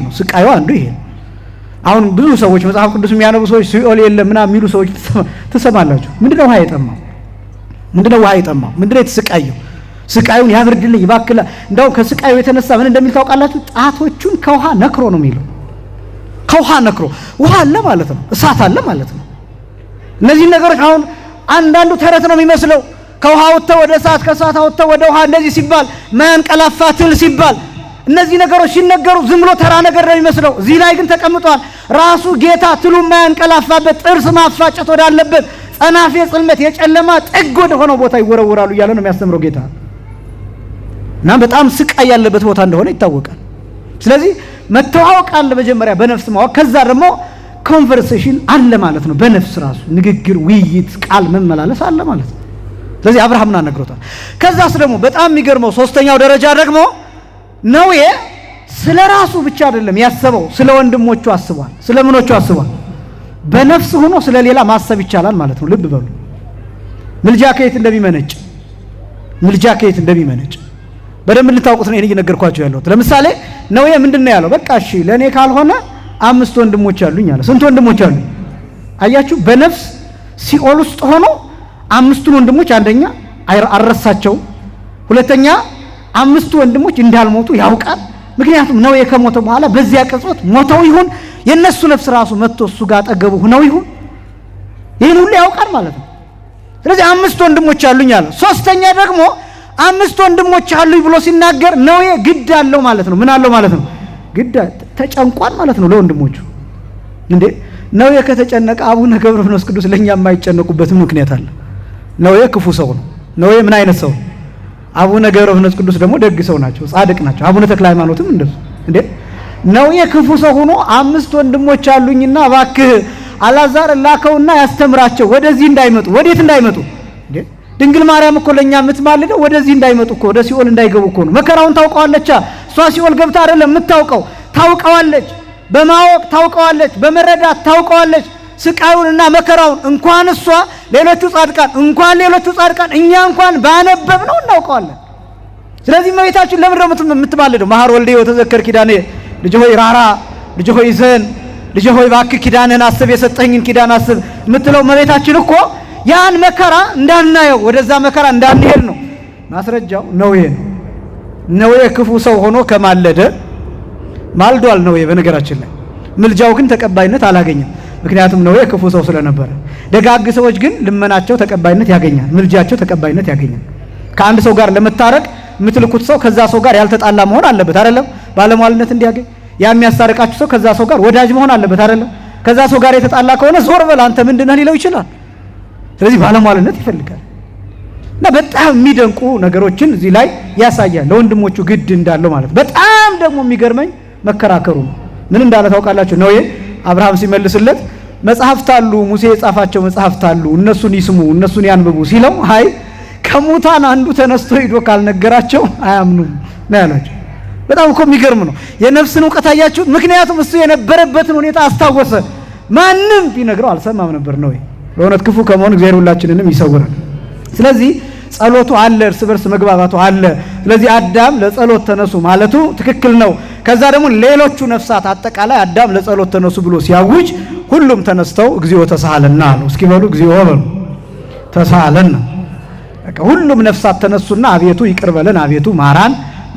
ነው። ስቃዩ አንዱ ይሄ ነው። አሁን ብዙ ሰዎች መጽሐፍ ቅዱስ የሚያነቡ ሰዎች ሲኦል የለም ምናምን የሚሉ ሰዎች ትሰማላችሁ። ምንድነው ውሃ የጠማው? ምንድነው የተሰቃየው? ስቃዩን ያብርድልኝ ይባክላ። እንደው ከስቃዩ የተነሳ ምን እንደሚል ታውቃላችሁ? ጣቶቹን ከውሃ ነክሮ ነው የሚለው። ከውሃ ነክሮ ውሃ አለ ማለት ነው፣ እሳት አለ ማለት ነው። እነዚህ ነገሮች አሁን አንዳንዱ ተረት ነው የሚመስለው። ከውሃ ወጥተው ወደ እሳት፣ ከእሳት ወጥተው ወደ ውሃ እንደዚህ ሲባል ማያንቀላፋ ትል ሲባል እነዚህ ነገሮች ሲነገሩ ዝም ብሎ ተራ ነገር ነው የሚመስለው። እዚህ ላይ ግን ተቀምጧል። ራሱ ጌታ ትሉ ማያንቀላፋበት ጥርስ ማፋጨት ወዳለበት ጸናፌ ጽልመት የጨለማ ጥግ ወደ ሆነው ቦታ ይወረወራሉ እያለ ነው የሚያስተምረው ጌታ። እና በጣም ስቃይ ያለበት ቦታ እንደሆነ ይታወቃል። ስለዚህ መተዋወቅ አለ መጀመሪያ በነፍስ ማወቅ ከዛ ደግሞ ኮንቨርሴሽን አለ ማለት ነው በነፍስ ራሱ ንግግር ውይይት ቃል መመላለስ አለ ማለት ነው ስለዚህ አብርሃምን አነግሮታል ከዛስ ደግሞ በጣም የሚገርመው ሶስተኛው ደረጃ ደግሞ ኖዌ ስለራሱ ብቻ አይደለም ያሰበው ስለ ወንድሞቹ አስቧል ስለ ምኖቹ አስቧል በነፍስ ሆኖ ስለ ሌላ ማሰብ ይቻላል ማለት ነው ልብ በሉ ምልጃ ከየት እንደሚመነጭ በደንብ ልታውቁት ነው እየነገርኳችሁ ያለሁት ለምሳሌ ኖዌ ምንድነው ያለው በቃ እሺ ለኔ ካልሆነ 5 ወንድሞች አሉኝ አለ ስንት ወንድሞች አሉ አያችሁ በነፍስ ሲኦል ውስጥ ሆኖ 5 ወንድሞች አንደኛ አረሳቸው ሁለተኛ 5 ወንድሞች እንዳልሞቱ ያውቃል ምክንያቱም ኖዌ ከሞተ በኋላ በዚያ ቅጽበት ሞተው ይሁን የነሱ ነፍስ ራሱ መጥቶ እሱ ጋር አጠገቡ ሆነው ይሁን ይሄን ሁሉ ያውቃል ማለት ነው ስለዚህ 5 ወንድሞች አሉኝ አለ ሶስተኛ ደግሞ 5 ወንድሞች አሉኝ ብሎ ሲናገር ኖዌ ግድ አለው ማለት ነው ምን አለው ማለት ነው ግድ ተጨንቋል ማለት ነው ለወንድሞቹ እንዴ ኖዌ ከተጨነቀ አቡነ ገብረ መንፈስ ቅዱስ ለኛ የማይጨነቁበት ምክንያት አለ ኖዌ ክፉ ሰው ነው ኖዌ ምን አይነት ሰው አቡነ ገብረ መንፈስ ቅዱስ ደግሞ ደግ ሰው ናቸው ጻድቅ ናቸው አቡነ ተክለ ሃይማኖትም እንደሱ እንዴ ኖዌ ክፉ ሰው ሆኖ 5 ወንድሞች አሉኝና እባክህ አላዛር ላከውና ያስተምራቸው ወደዚህ እንዳይመጡ ወዴት እንዳይመጡ እንዴ ድንግል ማርያም እኮ ለኛ የምትማልደው ወደዚህ እንዳይመጡ እኮ ወደ ሲኦል እንዳይገቡ እኮ ነው መከራውን ታውቀዋለች እሷ ሲኦል ገብታ አይደለም የምታውቀው ታውቀዋለች በማወቅ ታውቀዋለች በመረዳት ታውቀዋለች ስቃዩንና መከራውን እንኳን እሷ ሌሎቹ ጻድቃን እኛ እንኳን ባነበብ ነው እናውቀዋለን ስለዚህ እመቤታችን ለምን ነው የምትማልደው መሐር ወልዴ ወተዘከር ኪዳኔ ልጅ ሆይ ራራ ልጅ ሆይ ዘን ልጅ ሆይ እባክህ ኪዳንህን አስብ የሰጠኝን ኪዳን አስብ የምትለው እመቤታችን እኮ ያን መከራ እንዳናየው ወደዛ መከራ እንዳንሄድ ነው ማስረጃው ኖዌ ነው ኖዌ ክፉ ሰው ሆኖ ከማለደ ማልዷል ኖዌ በነገራችን ላይ ምልጃው ግን ተቀባይነት አላገኘም ምክንያቱም ኖዌ ክፉ ሰው ስለነበረ ደጋግ ሰዎች ግን ልመናቸው ተቀባይነት ያገኛል ምልጃቸው ተቀባይነት ያገኛል ከአንድ ሰው ጋር ለመታረቅ የምትልኩት ሰው ከዛ ሰው ጋር ያልተጣላ መሆን አለበት አይደለም ባለሟልነት እንዲያገኝ የሚያሳርቃችሁ ሰው ከዛ ሰው ጋር ወዳጅ መሆን አለበት አይደለም ከዛ ሰው ጋር የተጣላ ከሆነ ዞር በል አንተ ምንድነህ ሊለው ይችላል ስለዚህ ባለሟልነት ይፈልጋል እና በጣም የሚደንቁ ነገሮችን እዚህ ላይ ያሳያል ለወንድሞቹ ግድ እንዳለው ማለት በጣም ደግሞ የሚገርመኝ መከራከሩ ምን እንዳለ ታውቃላችሁ ኖዌ አብርሃም ሲመልስለት መጽሐፍት አሉ ሙሴ የጻፋቸው መጽሐፍት አሉ እነሱን ይስሙ እነሱን ያንብቡ ሲለው አይ ከሙታን አንዱ ተነስቶ ሄዶ ካልነገራቸው አያምኑም ነው ያላቸው በጣም እኮ የሚገርም ነው የነፍስን ዕውቀት አያችሁ ምክንያቱም እሱ የነበረበትን ሁኔታ አስታወሰ ማንም ቢነግረው አልሰማም ነበር ኖዌ ለእውነት ክፉ ከመሆን እግዚአብሔር ሁላችንንም ይሰውራል ስለዚህ ጸሎቱ አለ እርስ በርስ መግባባቱ አለ ስለዚህ አዳም ለጸሎት ተነሱ ማለቱ ትክክል ነው ከዛ ደግሞ ሌሎቹ ነፍሳት አጠቃላይ አዳም ለጸሎት ተነሱ ብሎ ሲያውጅ ሁሉም ተነስተው እግዚኦ ተሳሃለና አሉ እስኪ በሉ እግዚኦ በሉ ተሳሃለና በቃ ሁሉም ነፍሳት ተነሱና አቤቱ ይቅር በለን አቤቱ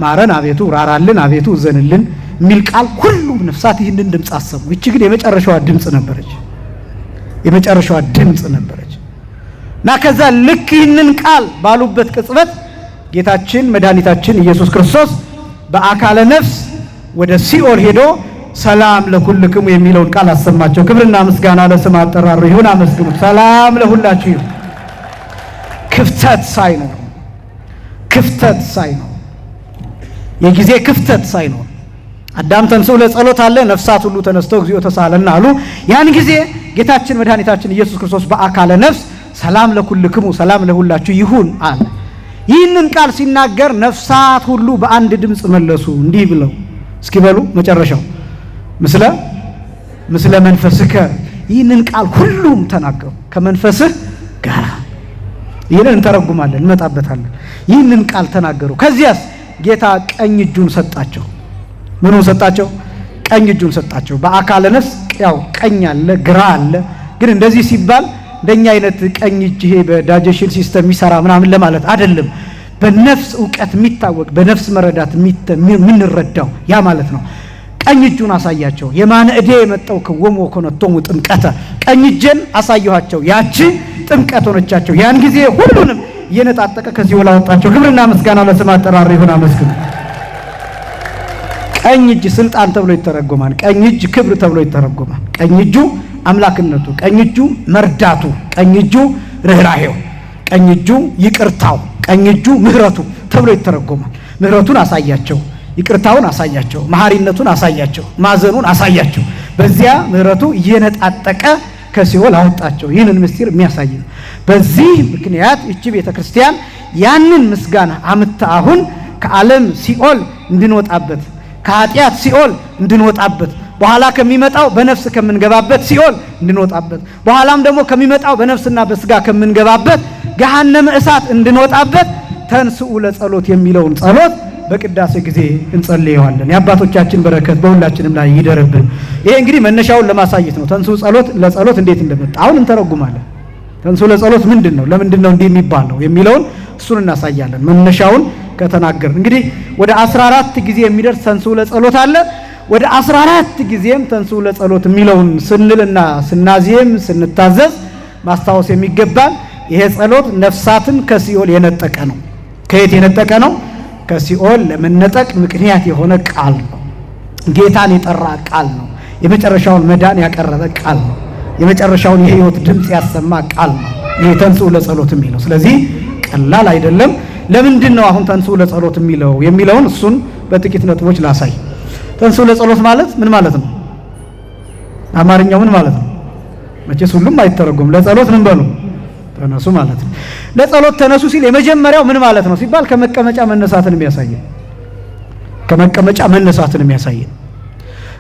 ማረን አቤቱ ራራልን አቤቱ ዘንልን የሚል ቃል ሁሉም ነፍሳት ይህንን ድምጽ አሰሙ እቺ ግን የመጨረሻዋ ድምጽ ነበረች እና ከዛ ልክ ይህንን ቃል ባሉበት ቅጽበት ጌታችን መድኃኒታችን ኢየሱስ ክርስቶስ በአካለ ነፍስ ወደ ሲኦል ሄዶ ሰላም ለኩልክሙ የሚለውን ቃል አሰማቸው ክብርና ምስጋና ለስም አጠራሩ ይሁን አመስግኑ ሰላም ለሁላችሁ ይሁን ክፍተት ሳይኖር የጊዜ ክፍተት ሳይኖር አዳም ተነስቶ ለጸሎት አለ ነፍሳት ሁሉ ተነስተው እግዚኦ ተሳሃለና አሉ ያን ጊዜ ጌታችን መድኃኒታችን ኢየሱስ ክርስቶስ በአካለ ነፍስ ሰላም ለኩልክሙ ሰላም ለሁላችሁ ይሁን አለ ይህንን ቃል ሲናገር ነፍሳት ሁሉ በአንድ ድምጽ መለሱ እንዲህ ብለው እስኪ በሉ መጨረሻው ምስለ መንፈስከ ይህንን ቃል ሁሉም ተናገሩ ከመንፈስህ ጋር ይህንን እንተረጉማለን እንመጣበታለን ይህንን ቃል ተናገሩ ከዚያስ ጌታ ቀኝ እጁን ሰጣቸው ምኑን ሰጣቸው ቀኝ እጁን ሰጣቸው በአካለ ነፍስ ያው ቀኝ አለ ግራ አለ ግን እንደዚህ ሲባል እንደኛ አይነት ቀኝ እጅ ይሄ በዳይጀሽን ሲስተም የሚሰራ ምናምን ለማለት አይደለም በነፍስ ዕውቀት የሚታወቅ በነፍስ መረዳት የምንረዳው ያ ማለት ነው ቀኝ እጁን አሳያቸው የማነ እዴ የመጣው ከወሞ ኮነቶሙ ጥምቀተ ቀኝ እጄን አሳየኋቸው ያቺ ጥምቀት ሆነቻቸው ያን ጊዜ ሁሉንም የነጣጠቀ ከዚህ ወላጣቸው ክብርና ምስጋና ለስም አጠራሩ ይሁን አመስግኑ ቀኝ እጅ ስልጣን ተብሎ ይተረጎማል ቀኝ እጅ ክብር ተብሎ ይተረጎማል ቀኝ እጁ አምላክነቱ ቀኝ እጁ መርዳቱ ቀኝ እጁ ርህራሄው ቀኝ እጁ ይቅርታው ቀኝ እጁ ምህረቱ ተብሎ ይተረጎማል ምህረቱን አሳያቸው ይቅርታውን አሳያቸው፣ መሐሪነቱን አሳያቸው፣ ማዘኑን አሳያቸው። በዚያ ምህረቱ እየነጣጠቀ ከሲኦል አወጣቸው። ይህንን ምስጢር የሚያሳይ ነው። በዚህ ምክንያት እቺ ቤተክርስቲያን ያንን ምስጋና አምጥታ አሁን ከዓለም ሲኦል እንድንወጣበት፣ ከኃጢአት ሲኦል እንድንወጣበት፣ በኋላ ከሚመጣው በነፍስ ከምንገባበት ሲኦል እንድንወጣበት፣ በኋላም ደግሞ ከሚመጣው በነፍስና በስጋ ከምንገባበት ገሃነመ እሳት እንድንወጣበት ተንስኡ ለጸሎት የሚለውን ጸሎት በቅዳሴ ጊዜ እንጸልየዋለን። የአባቶቻችን በረከት በሁላችንም ላይ ይደርብን። ይሄ እንግዲህ መነሻውን ለማሳየት ነው። ተንስኡ ለጸሎት እንዴት እንደመጣ አሁን እንተረጉማለን። ተንስኡ ለጸሎት ምንድነው? ለምንድነው እንዲህ የሚባለው የሚለውን እሱን እናሳያለን። መነሻውን ከተናገር እንግዲህ ወደ 14 ጊዜ የሚደርስ ተንስኡ ለጸሎት አለ። ወደ 14 ጊዜም ተንስኡ ለጸሎት የሚለውን ስንልና ስናዚም ስንታዘዝ ማስታወስ የሚገባን ይሄ ጸሎት ነፍሳትን ከሲኦል የነጠቀ ነው። ከየት የነጠቀ ነው? ከሲኦል ለመነጠቅ ምክንያት የሆነ ቃል ነው። ጌታን የጠራ ቃል ነው። የመጨረሻውን መዳን ያቀረበ ቃል ነው። የመጨረሻውን የሕይወት ድምጽ ያሰማ ቃል ነው ይሄ ተንስኡ ለጸሎት የሚለው። ስለዚህ ቀላል አይደለም። ለምንድን ነው አሁን ተንስኡ ለጸሎት የሚለውን እሱን በጥቂት ነጥቦች ላሳይ። ተንስኡ ለጸሎት ማለት ምን ማለት ነው? አማርኛው ምን ማለት ነው? መቼስ ሁሉም አይተረጎም። ለጸሎት ምን በሉ ተነሱ ማለት ነው። ለጸሎት ተነሱ ሲል የመጀመሪያው ምን ማለት ነው ሲባል ከመቀመጫ መነሳትን የሚያሳይ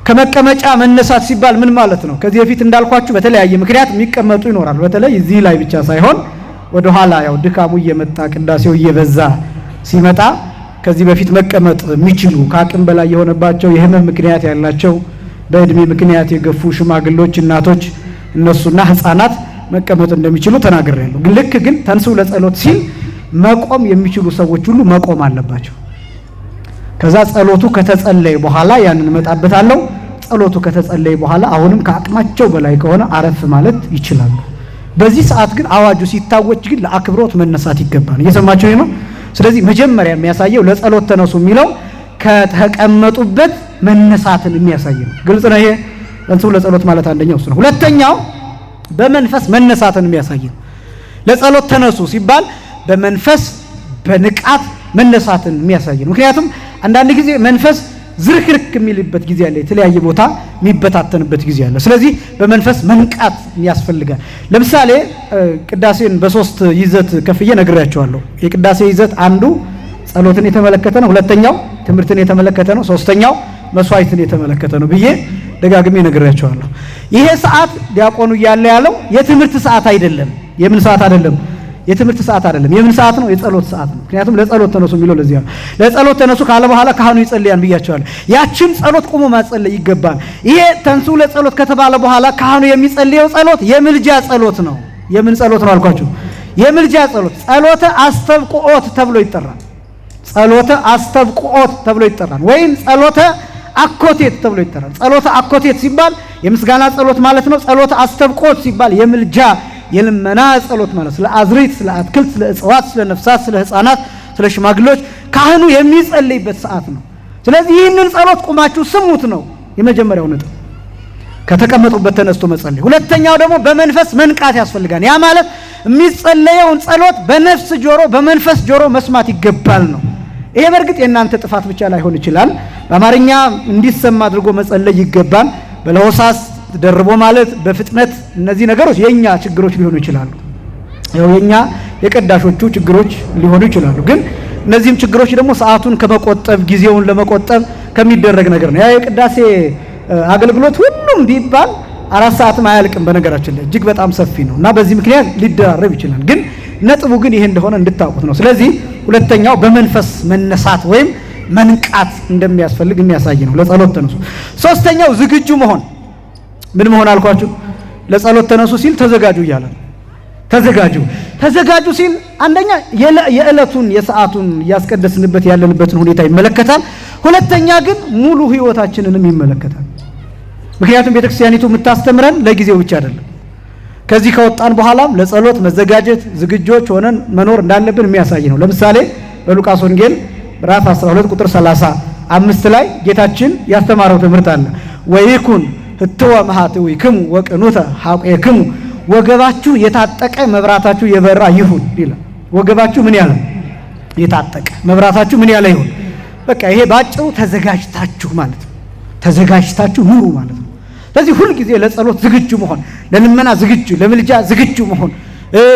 ከመቀመጫ መነሳት ሲባል ምን ማለት ነው? ከዚህ በፊት እንዳልኳችሁ በተለያየ ምክንያት የሚቀመጡ ይኖራሉ። በተለይ እዚህ ላይ ብቻ ሳይሆን ወደ ኋላ ያው ድካሙ እየመጣ ቅዳሴው እየበዛ ሲመጣ ከዚህ በፊት መቀመጥ የሚችሉ ከአቅም በላይ የሆነባቸው የህመም ምክንያት ያላቸው በእድሜ ምክንያት የገፉ ሽማግሎች፣ እናቶች እነሱና ህፃናት መቀመጥ እንደሚችሉ ተናግሬያለሁ። ልክ ግን ተንስኡ ለጸሎት ሲል መቆም የሚችሉ ሰዎች ሁሉ መቆም አለባቸው። ከዛ ጸሎቱ ከተጸለየ በኋላ ያንን መጣበታለሁ። ጸሎቱ ከተጸለየ በኋላ አሁንም ከአቅማቸው በላይ ከሆነ አረፍ ማለት ይችላሉ። በዚህ ሰዓት ግን አዋጁ ሲታወጅ ግን ለአክብሮት መነሳት ይገባል። እየሰማችሁ ነው? ስለዚህ መጀመሪያ የሚያሳየው ለጸሎት ተነሱ የሚለው ከተቀመጡበት መነሳትን የሚያሳይ ነው። ግልጽ ነው። ይሄ ተንስኡ ለጸሎት ማለት አንደኛው እሱ ነው። ሁለተኛው በመንፈስ መነሳትን የሚያሳይ ነው። ለጸሎት ተነሱ ሲባል በመንፈስ በንቃት መነሳትን የሚያሳይ ነው። ምክንያቱም አንዳንድ ጊዜ መንፈስ ዝርክርክ የሚልበት ጊዜ አለ፣ የተለያየ ቦታ የሚበታተንበት ጊዜ አለ። ስለዚህ በመንፈስ መንቃት ያስፈልጋል። ለምሳሌ ቅዳሴን በሶስት ይዘት ከፍዬ ነግሬያቸዋለሁ። የቅዳሴ ይዘት አንዱ ጸሎትን የተመለከተ ነው፣ ሁለተኛው ትምህርትን የተመለከተ ነው፣ ሶስተኛው መስዋዕትን የተመለከተ ነው ብዬ ደጋግሜ ነግሬያቸዋለሁ። ይሄ ሰዓት ዲያቆኑ እያለ ያለው የትምህርት ሰዓት አይደለም። የምን ሰዓት አይደለም? የትምህርት ሰዓት አይደለም። የምን ሰዓት ነው? የጸሎት ሰዓት ነው። ምክንያቱም ለጸሎት ተነሱ የሚለው ለዚህ ነው። ለጸሎት ተነሱ ካለ በኋላ ካህኑ ይጸልያል ብያቸዋለሁ። ያችን ጸሎት ቆሞ ማጸለይ ይገባል። ይሄ ተንስኡ ለጸሎት ከተባለ በኋላ ካህኑ የሚጸልየው ጸሎት የምልጃ ጸሎት ነው። የምን ጸሎት ነው አልኳችሁ? የምልጃ ጸሎት። ጸሎተ አስተብቁኦት ተብሎ ይጠራል። ጸሎተ አስተብቁኦት ተብሎ ይጠራል። ወይም ጸሎተ አኮቴት ተብሎ ይጠራል። ጸሎተ አኮቴት ሲባል የምስጋና ጸሎት ማለት ነው። ጸሎተ አስተብቁኦት ሲባል የምልጃ የልመና ጸሎት ማለት ስለ አዝሪት፣ ስለ አትክልት፣ ስለ እጽዋት፣ ስለ ነፍሳት፣ ስለ ሕፃናት፣ ስለ ሽማግሌዎች ካህኑ የሚጸልይበት ሰዓት ነው። ስለዚህ ይህንን ጸሎት ቁማችሁ ስሙት ነው የመጀመሪያው ነጥብ። ከተቀመጡበት ተነስቶ መጸለይ። ሁለተኛው ደግሞ በመንፈስ መንቃት ያስፈልጋል። ያ ማለት የሚጸለየውን ጸሎት በነፍስ ጆሮ በመንፈስ ጆሮ መስማት ይገባል ነው። ይሄ በእርግጥ የእናንተ ጥፋት ብቻ ላይሆን ይችላል። በአማርኛ እንዲሰማ አድርጎ መጸለይ ይገባል። በለሆሳስ ደርቦ ማለት በፍጥነት እነዚህ ነገሮች የኛ ችግሮች ሊሆኑ ይችላሉ። ያው የኛ የቀዳሾቹ ችግሮች ሊሆኑ ይችላሉ። ግን እነዚህም ችግሮች ደግሞ ሰዓቱን ከመቆጠብ ጊዜውን ለመቆጠብ ከሚደረግ ነገር ነው። ያ የቅዳሴ አገልግሎት ሁሉም ቢባል 4 ሰዓትም አያልቅም። በነገራችን ላይ እጅግ በጣም ሰፊ ነው እና በዚህ ምክንያት ሊደራረብ ይችላል። ግን ነጥቡ ግን ይሄ እንደሆነ እንድታውቁት ነው። ስለዚህ ሁለተኛው በመንፈስ መነሳት ወይም መንቃት እንደሚያስፈልግ የሚያሳይ ነው። ለጸሎት ተነሱ። ሶስተኛው ዝግጁ መሆን። ምን መሆን አልኳችሁ? ለጸሎት ተነሱ ሲል ተዘጋጁ እያለ ነው። ተዘጋጁ ሲል አንደኛ የዕለቱን የሰዓቱን ያስቀደስንበት ያለንበትን ሁኔታ ይመለከታል። ሁለተኛ ግን ሙሉ ህይወታችንንም ይመለከታል። ምክንያቱም ቤተክርስቲያኒቱ የምታስተምረን ለጊዜው ብቻ አይደለም። ከዚህ ከወጣን በኋላም ለጸሎት መዘጋጀት ዝግጆች ሆነን መኖር እንዳለብን የሚያሳይ ነው። ለምሳሌ በሉቃስ ወንጌል ምዕራፍ 12 ቁጥር 35 ላይ ጌታችን ያስተማረው ትምህርት አለ። ወይኩን ህትወ መሃትዊክሙ ወቅኑተ ሐቄክሙ፣ ወገባችሁ የታጠቀ መብራታችሁ የበራ ይሁን ይላል። ወገባችሁ ምን ያለ? የታጠቀ መብራታችሁ ምን ያለ ይሁን? በቃ ይሄ ባጭሩ ተዘጋጅታችሁ ማለት ነው። ተዘጋጅታችሁ ኑሩ ማለት ነው። ስለዚህ ሁሉ ጊዜ ለጸሎት ዝግጁ መሆን፣ ለልመና ዝግጁ፣ ለምልጃ ዝግጁ መሆን፣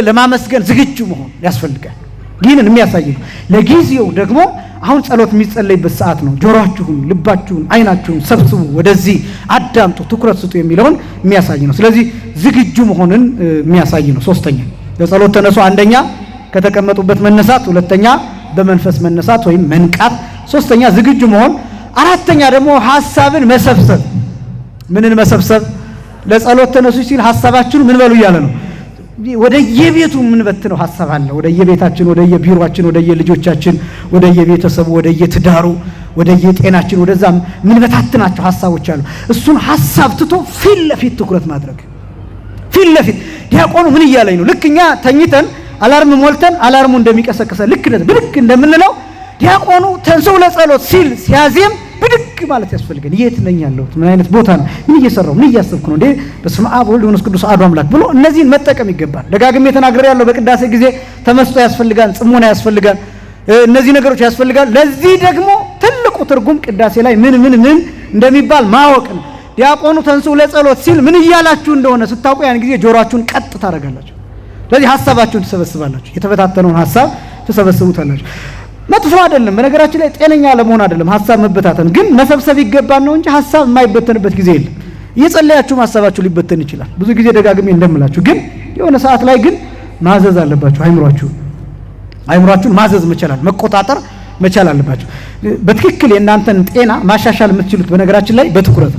ለማመስገን ዝግጁ መሆን ያስፈልጋል። ይህንን የሚያሳይ ነው። ለጊዜው ደግሞ አሁን ጸሎት የሚጸለይበት ሰዓት ነው። ጆሮአችሁን፣ ልባችሁን፣ አይናችሁን ሰብስቡ፣ ወደዚህ አዳምጡ፣ ትኩረት ስጡ የሚለውን የሚያሳይ ነው። ስለዚህ ዝግጁ መሆንን የሚያሳይ ነው። ሶስተኛ ለጸሎት ተነሱ። አንደኛ ከተቀመጡበት መነሳት፣ ሁለተኛ በመንፈስ መነሳት ወይም መንቃት፣ ሶስተኛ ዝግጁ መሆን፣ አራተኛ ደግሞ ሐሳብን መሰብሰብ። ምንን መሰብሰብ? ለጸሎት ተነሱ ሲል ሐሳባችሁን ምን በሉ እያለ ነው። ወደየቤቱ የምንበትነው ሐሳብ አለ። ወደየቤታችን፣ ወደየቢሮአችን፣ ወደየልጆቻችን፣ ወደየቤተሰቡ፣ ወደየትዳሩ፣ ወደየጤናችን ወደዛ የምንበታትናቸው ሐሳቦች አሉ። እሱን ሐሳብ ትቶ ፊት ለፊት ትኩረት ማድረግ። ፊት ለፊት ዲያቆኑ ምን እያለኝ ነው? ልክ እኛ ተኝተን አላርም ሞልተን አላርሙ እንደሚቀሰቅሰ ልክ ብድግ እንደምንለው ዲያቆኑ ተንሥኡ ለጸሎት ሲል ሲያዜም ብድግ ማለት ያስፈልገን። የት ነኝ ያለሁት? ምን አይነት ቦታ ነው? ምን እየሰራሁ ምን እያሰብኩ ነው? በስመ አብ ወወልድ ወመንፈስ ቅዱስ አሐዱ አምላክ ብሎ እነዚህን መጠቀም ይገባል። ደጋግሜ ተናግሬ ያለው በቅዳሴ ጊዜ ተመስጦ ያስፈልጋል፣ ጽሞና ያስፈልጋል፣ እነዚህ ነገሮች ያስፈልጋል። ለዚህ ደግሞ ትልቁ ትርጉም ቅዳሴ ላይ ምን እንደሚባል ማወቅ ነው። ዲያቆኑ ተንሥኡ ለጸሎት ሲል ምን እያላችሁ እንደሆነ ስታውቁ ያን ጊዜ ጆሮአችሁን ቀጥ ታደርጋላችሁ። ስለዚህ ሐሳባችሁን ትሰበስባላችሁ። የተበታተነውን ሐሳብ ትሰበስቡታላችሁ። መጥፎ አይደለም፣ በነገራችን ላይ ጤነኛ ለመሆን አይደለም ሐሳብ መበታተን፣ ግን መሰብሰብ ይገባል ነው እንጂ ሐሳብ የማይበተንበት ጊዜ የለም። እየጸለያችሁ ሐሳባችሁ ሊበተን ይችላል። ብዙ ጊዜ ደጋግሜ እንደምላችሁ፣ ግን የሆነ ሰዓት ላይ ግን ማዘዝ አለባችሁ። አይምሯችሁን ማዘዝ መቻል፣ መቆጣጠር መቻል አለባችሁ። በትክክል የእናንተን ጤና ማሻሻል የምትችሉት በነገራችን ላይ በትኩረት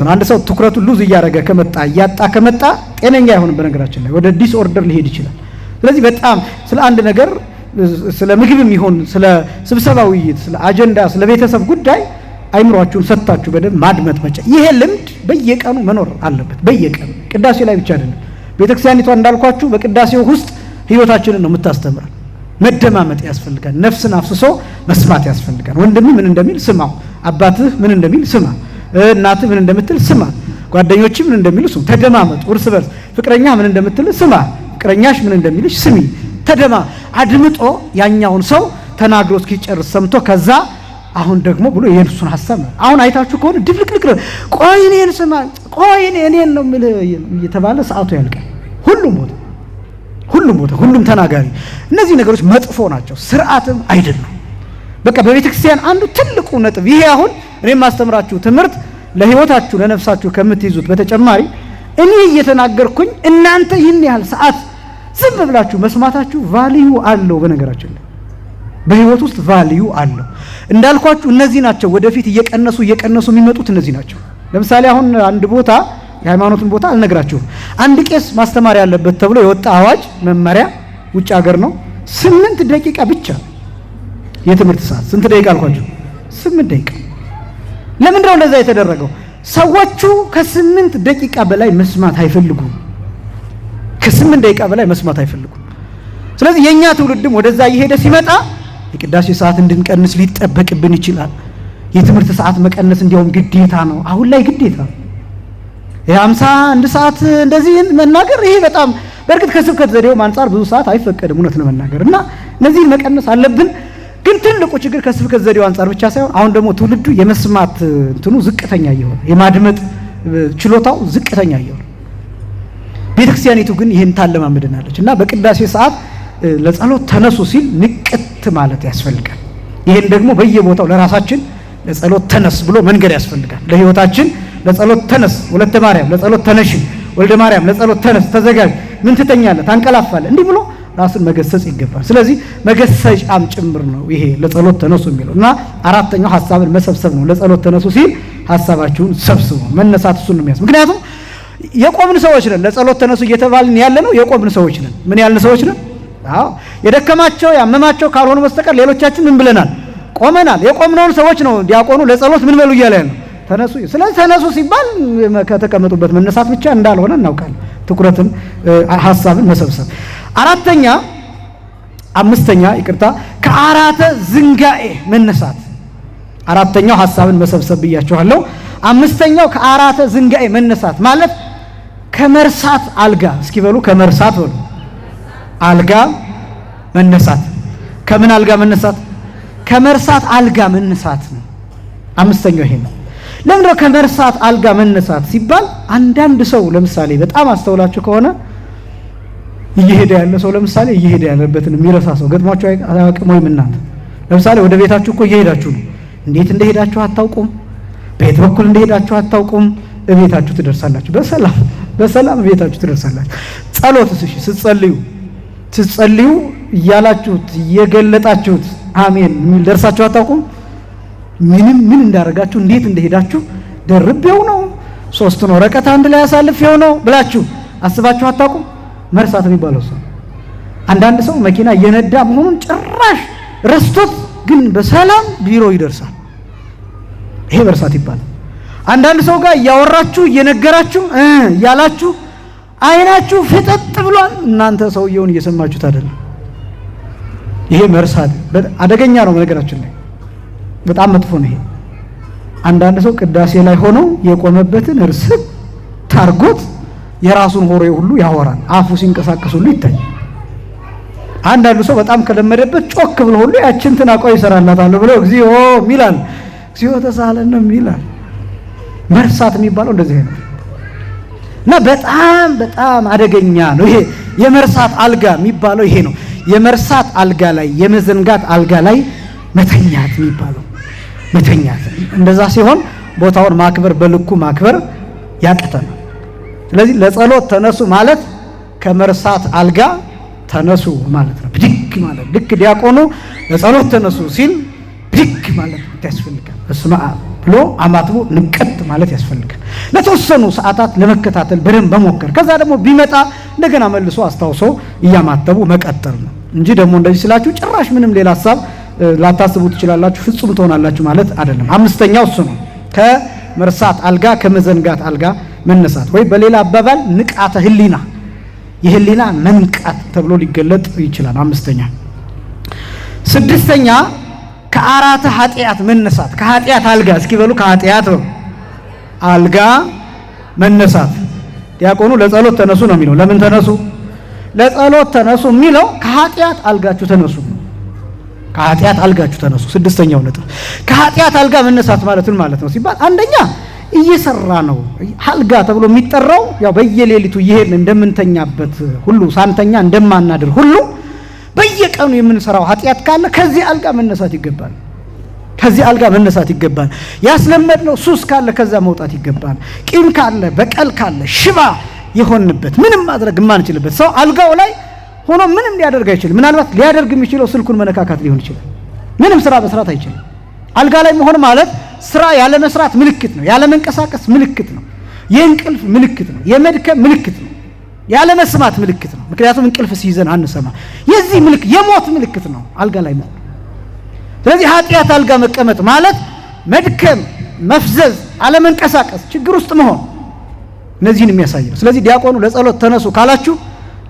ነው። አንድ ሰው ትኩረቱን ሉዝ እያደረገ ከመጣ እያጣ ከመጣ ጤነኛ አይሆንም። በነገራችን ላይ ወደ ዲስኦርደር ሊሄድ ይችላል። ስለዚህ በጣም ስለ አንድ ነገር ስለ ምግብም ይሁን ስለ ስብሰባ ውይይት፣ ስለ አጀንዳ፣ ስለ ቤተሰብ ጉዳይ አይምሯችሁን ሰጥታችሁ በደንብ ማድመጥ መቻል። ይሄ ልምድ በየቀኑ መኖር አለበት። በየቀኑ ቅዳሴ ላይ ብቻ አይደለም። ቤተክርስቲያኒቷ እንዳልኳችሁ በቅዳሴው ውስጥ ህይወታችንን ነው የምታስተምረን። መደማመጥ ያስፈልጋል። ነፍስን አፍስሶ መስማት ያስፈልጋል። ወንድምህ ምን እንደሚል ስማው፣ አባትህ ምን እንደሚል ስማ፣ እናትህ ምን እንደምትል ስማ፣ ጓደኞችህ ምን እንደሚሉ ስማ። ተደማመጡ እርስ በርስ። ፍቅረኛ ምን እንደምትል ስማ፣ ፍቅረኛሽ ምን እንደሚልሽ ስሚ። አድምጦ ያኛውን ሰው ተናግሮ እስኪጨርስ ሰምቶ ከዛ አሁን ደግሞ ብሎ የእርሱን ሐሳብ ነው። አሁን አይታችሁ ከሆነ ድፍልቅልቅ ነው። ቆይ እኔን ስማ፣ ቆይ እኔን ነው የምልህ እየተባለ ሰዓቱ ያልቃል። ሁሉም ቦታ ሁሉም ተናጋሪ። እነዚህ ነገሮች መጥፎ ናቸው፣ ስርዓትም አይደሉም። በቃ በቤተ ክርስቲያን አንዱ ትልቁ ነጥብ ይሄ አሁን እኔ ማስተምራችሁ ትምህርት ለህይወታችሁ ለነፍሳችሁ ከምትይዙት በተጨማሪ እኔ እየተናገርኩኝ እናንተ ይህን ያህል ሰዓት ዝም ብላችሁ መስማታችሁ ቫልዩ አለው። በነገራችን ላይ በህይወት ውስጥ ቫልዩ አለው። እንዳልኳችሁ እነዚህ ናቸው ወደፊት እየቀነሱ የሚመጡት እነዚህ ናቸው። ለምሳሌ አሁን አንድ ቦታ የሃይማኖትን ቦታ አልነግራችሁም። አንድ ቄስ ማስተማር ያለበት ተብሎ የወጣ አዋጅ መመሪያ ውጭ ሀገር ነው። 8 ደቂቃ ብቻ የትምህርት ሰዓት። ስንት ደቂቃ አልኳችሁ? 8 ደቂቃ። ለምንድን ነው እንደዛ የተደረገው? ሰዎቹ ከ8 ደቂቃ በላይ መስማት አይፈልጉም። ከ8 ደቂቃ በላይ መስማት አይፈልጉም። ስለዚህ የኛ ትውልድም ወደዛ እየሄደ ሲመጣ የቅዳሴ ሰዓት እንድንቀንስ ሊጠበቅብን ይችላል። የትምህርት ሰዓት መቀነስ እንዲያውም ግዴታ ነው። አሁን ላይ ግዴታ ነው። የ51 ሰዓት እንደዚህ መናገር ይሄ በጣም በእርግጥ ከስብከት ዘዴው አንፃር ብዙ ሰዓት አይፈቀድም እውነት ለመናገር እና እነዚህን መቀነስ አለብን። ግን ትልቁ ችግር ከስብከት ዘዴው አንፃር ብቻ ሳይሆን አሁን ደግሞ ትውልዱ የመስማት እንትኑ ዝቅተኛ እየሆነ የማድመጥ ችሎታው ዝቅተኛ እየሆነ ቤተክርስቲያኒቱ ግን ይሄን ታለማምደናለች እና በቅዳሴ ሰዓት ለጸሎት ተነሱ ሲል ንቅት ማለት ያስፈልጋል። ይሄን ደግሞ በየቦታው ለራሳችን ለጸሎት ተነስ ብሎ መንገድ ያስፈልጋል። ለህይወታችን ለጸሎት ተነስ፣ ወለተ ማርያም ለጸሎት ተነሽ፣ ወልደ ማርያም ለጸሎት ተነስ፣ ተዘጋጅ፣ ምን ትተኛለህ፣ ታንቀላፋለህ፣ እንዲህ ብሎ ራስን መገሰጽ ይገባል። ስለዚህ መገሰጫም ጭምር ነው ይሄ ለጸሎት ተነሱ የሚለው እና አራተኛው ሐሳብን መሰብሰብ ነው። ለጸሎት ተነሱ ሲል ሐሳባችሁን ሰብስቡ። መነሳት እሱን ነው የሚያስ ምክንያቱም የቆምን ሰዎች ነን። ለጸሎት ተነሱ እየተባልን ያለ ነው የቆምን ሰዎች ነን። ምን ያልን ሰዎች ነን? አዎ የደከማቸው ያመማቸው ካልሆኑ በስተቀር ሌሎቻችን ምን ብለናል? ቆመናል። የቆምነውን ሰዎች ነው ዲያቆኑ ለጸሎት ምን በሉ እያለ ያለው ተነሱ። ስለዚህ ተነሱ ሲባል ከተቀመጡበት መነሳት ብቻ እንዳልሆነ እናውቃለን። ትኩረትን ሐሳብን መሰብሰብ። አምስተኛ ከአራተ ዝንጋኤ መነሳት። አራተኛው ሐሳብን መሰብሰብ ብያችኋለሁ። አምስተኛው ከአራተ ዝንጋኤ መነሳት ማለት ከመርሳት አልጋ። እስኪ በሉ ከመርሳት በሉ አልጋ መነሳት። ከምን አልጋ መነሳት? ከመርሳት አልጋ መነሳት ነው። አምስተኛው ይሄ ነው። ለምን ነው ከመርሳት አልጋ መነሳት ሲባል? አንዳንድ ሰው ለምሳሌ በጣም አስተውላችሁ ከሆነ እየሄደ ያለ ሰው ለምሳሌ እየሄደ ያለበትን የሚረሳ ሰው ገጥሟችሁ አያውቅም ወይም እናንተ ለምሳሌ ወደ ቤታችሁ እኮ እየሄዳችሁ ነው። እንዴት እንደሄዳችሁ አታውቁም። በየት በኩል እንደሄዳችሁ አታውቁም። እቤታችሁ ትደርሳላችሁ። በሰላም እቤታችሁ ትደርሳላችሁ። ጸሎትስ እሺ ስትጸልዩ እያላችሁት እየገለጣችሁት አሜን የሚል ደርሳችሁ አታውቁም። ምን እንዳደረጋችሁ እንዴት እንደሄዳችሁ ደርቤው ነው 3 ወረቀት አንድ ላይ አሳልፌው ነው ብላችሁ አስባችሁ አታውቁም። መርሳት የሚባለው ሰው አንዳንድ ሰው መኪና እየነዳ መሆኑን ጭራሽ ረስቶት ግን በሰላም ቢሮ ይደርሳል። ይሄ መርሳት ይባላል። አንዳንድ ሰው ጋር እያወራችሁ እየነገራችሁ ያላችሁ አይናችሁ ፍጥጥ ብሏል። እናንተ ሰውየውን እየሰማችሁት አይደለም። ይሄ መርሳት አደገኛ ነው። ነገራችን ላይ በጣም መጥፎ ነው ይሄ። አንዳንድ ሰው ቅዳሴ ላይ ሆኖ የቆመበትን እርስት ታርጎት የራሱን ሆሬ ሁሉ ያወራል። አፉ ሲንቀሳቀስ ሁሉ ይታያል። አንዳንዱ ሰው በጣም ከለመደበት ጮክ ብሎ ሁሉ ያችን ትናቋ ይሰራላታል ብሎ እግዚኦ ሚላል እግዚኦ ተሳለነ ሚላል። መርሳት የሚባለው እንደዚህ ነው እና በጣም አደገኛ ነው ይሄ። የመርሳት አልጋ የሚባለው ይሄ ነው። የመርሳት አልጋ ላይ የመዘንጋት አልጋ ላይ መተኛት የሚባለው መተኛት። እንደዛ ሲሆን ቦታውን ማክበር በልኩ ማክበር ያቅተናል። ስለዚህ ለጸሎት ተነሱ ማለት ከመርሳት አልጋ ተነሱ ማለት ነው። ብድግ ማለት ልክ ዲያቆኑ ለጸሎት ተነሱ ሲል ብድግ ማለት ያስፈልጋል። በስመ አብ ብሎ አማትቦ ንቀጥ ማለት ያስፈልጋል። ለተወሰኑ ሰዓታት ለመከታተል በደንብ መሞከር፣ ከዛ ደግሞ ቢመጣ እንደገና መልሶ አስታውሶ እያማተቡ መቀጠል ነው እንጂ ደግሞ እንደዚህ ስላችሁ ጭራሽ ምንም ሌላ ሐሳብ ላታስቡ ትችላላችሁ፣ ፍጹም ትሆናላችሁ ማለት አይደለም። አምስተኛው እሱ ነው። ከመርሳት አልጋ ከመዘንጋት አልጋ መነሳት ወይ በሌላ አባባል ንቃተ ህሊና የህሊና መንቃት ተብሎ ሊገለጥ ይችላል። አምስተኛ። ስድስተኛ ከአራተ ኃጢአት መነሳት። ከኃጢአት አልጋ እስኪ በሉ ከኃጢአት አልጋ መነሳት። ዲያቆኑ ለጸሎት ተነሱ ነው የሚለው። ለምን ተነሱ? ለጸሎት ተነሱ የሚለው ከኃጢአት አልጋችሁ ተነሱ። ከኃጢአት አልጋችሁ ተነሱ። ስድስተኛው ነጥብ ከኃጢአት አልጋ መነሳት ማለት ምን ማለት ነው ሲባል አንደኛ እየሰራ ነው። አልጋ ተብሎ የሚጠራው ያው በየሌሊቱ እየሄድን እንደምንተኛበት ሁሉ ሳንተኛ እንደማናድር ሁሉ በየቀኑ የምንሰራው ኃጢአት ካለ ከዚህ አልጋ መነሳት ይገባል። ከዚህ አልጋ መነሳት ይገባል። ያስለመድነው ሱስ ካለ ከዛ መውጣት ይገባል። ቂም ካለ በቀል ካለ ሽባ የሆንበት ምንም ማድረግ የማንችልበት ሰው አልጋው ላይ ሆኖ ምንም ሊያደርግ አይችልም። ምናልባት ሊያደርግ የሚችለው ስልኩን መነካካት ሊሆን ይችላል። ምንም ስራ መስራት አይችልም። አልጋ ላይ መሆን ማለት ስራ ያለ መስራት ምልክት ነው። ያለ መንቀሳቀስ ምልክት ነው። የእንቅልፍ ምልክት ነው። የመድከም ምልክት ነው። ያለ መስማት ምልክት ነው። ምክንያቱም እንቅልፍ ሲይዘን አንሰማ። የዚህ ምልክት የሞት ምልክት ነው አልጋ ላይ መሆን። ስለዚህ ኃጢአት አልጋ መቀመጥ ማለት መድከም፣ መፍዘዝ፣ አለመንቀሳቀስ፣ ችግር ውስጥ መሆን እነዚህን የሚያሳይ ነው። ስለዚህ ዲያቆኑ ለጸሎት ተነሱ ካላችሁ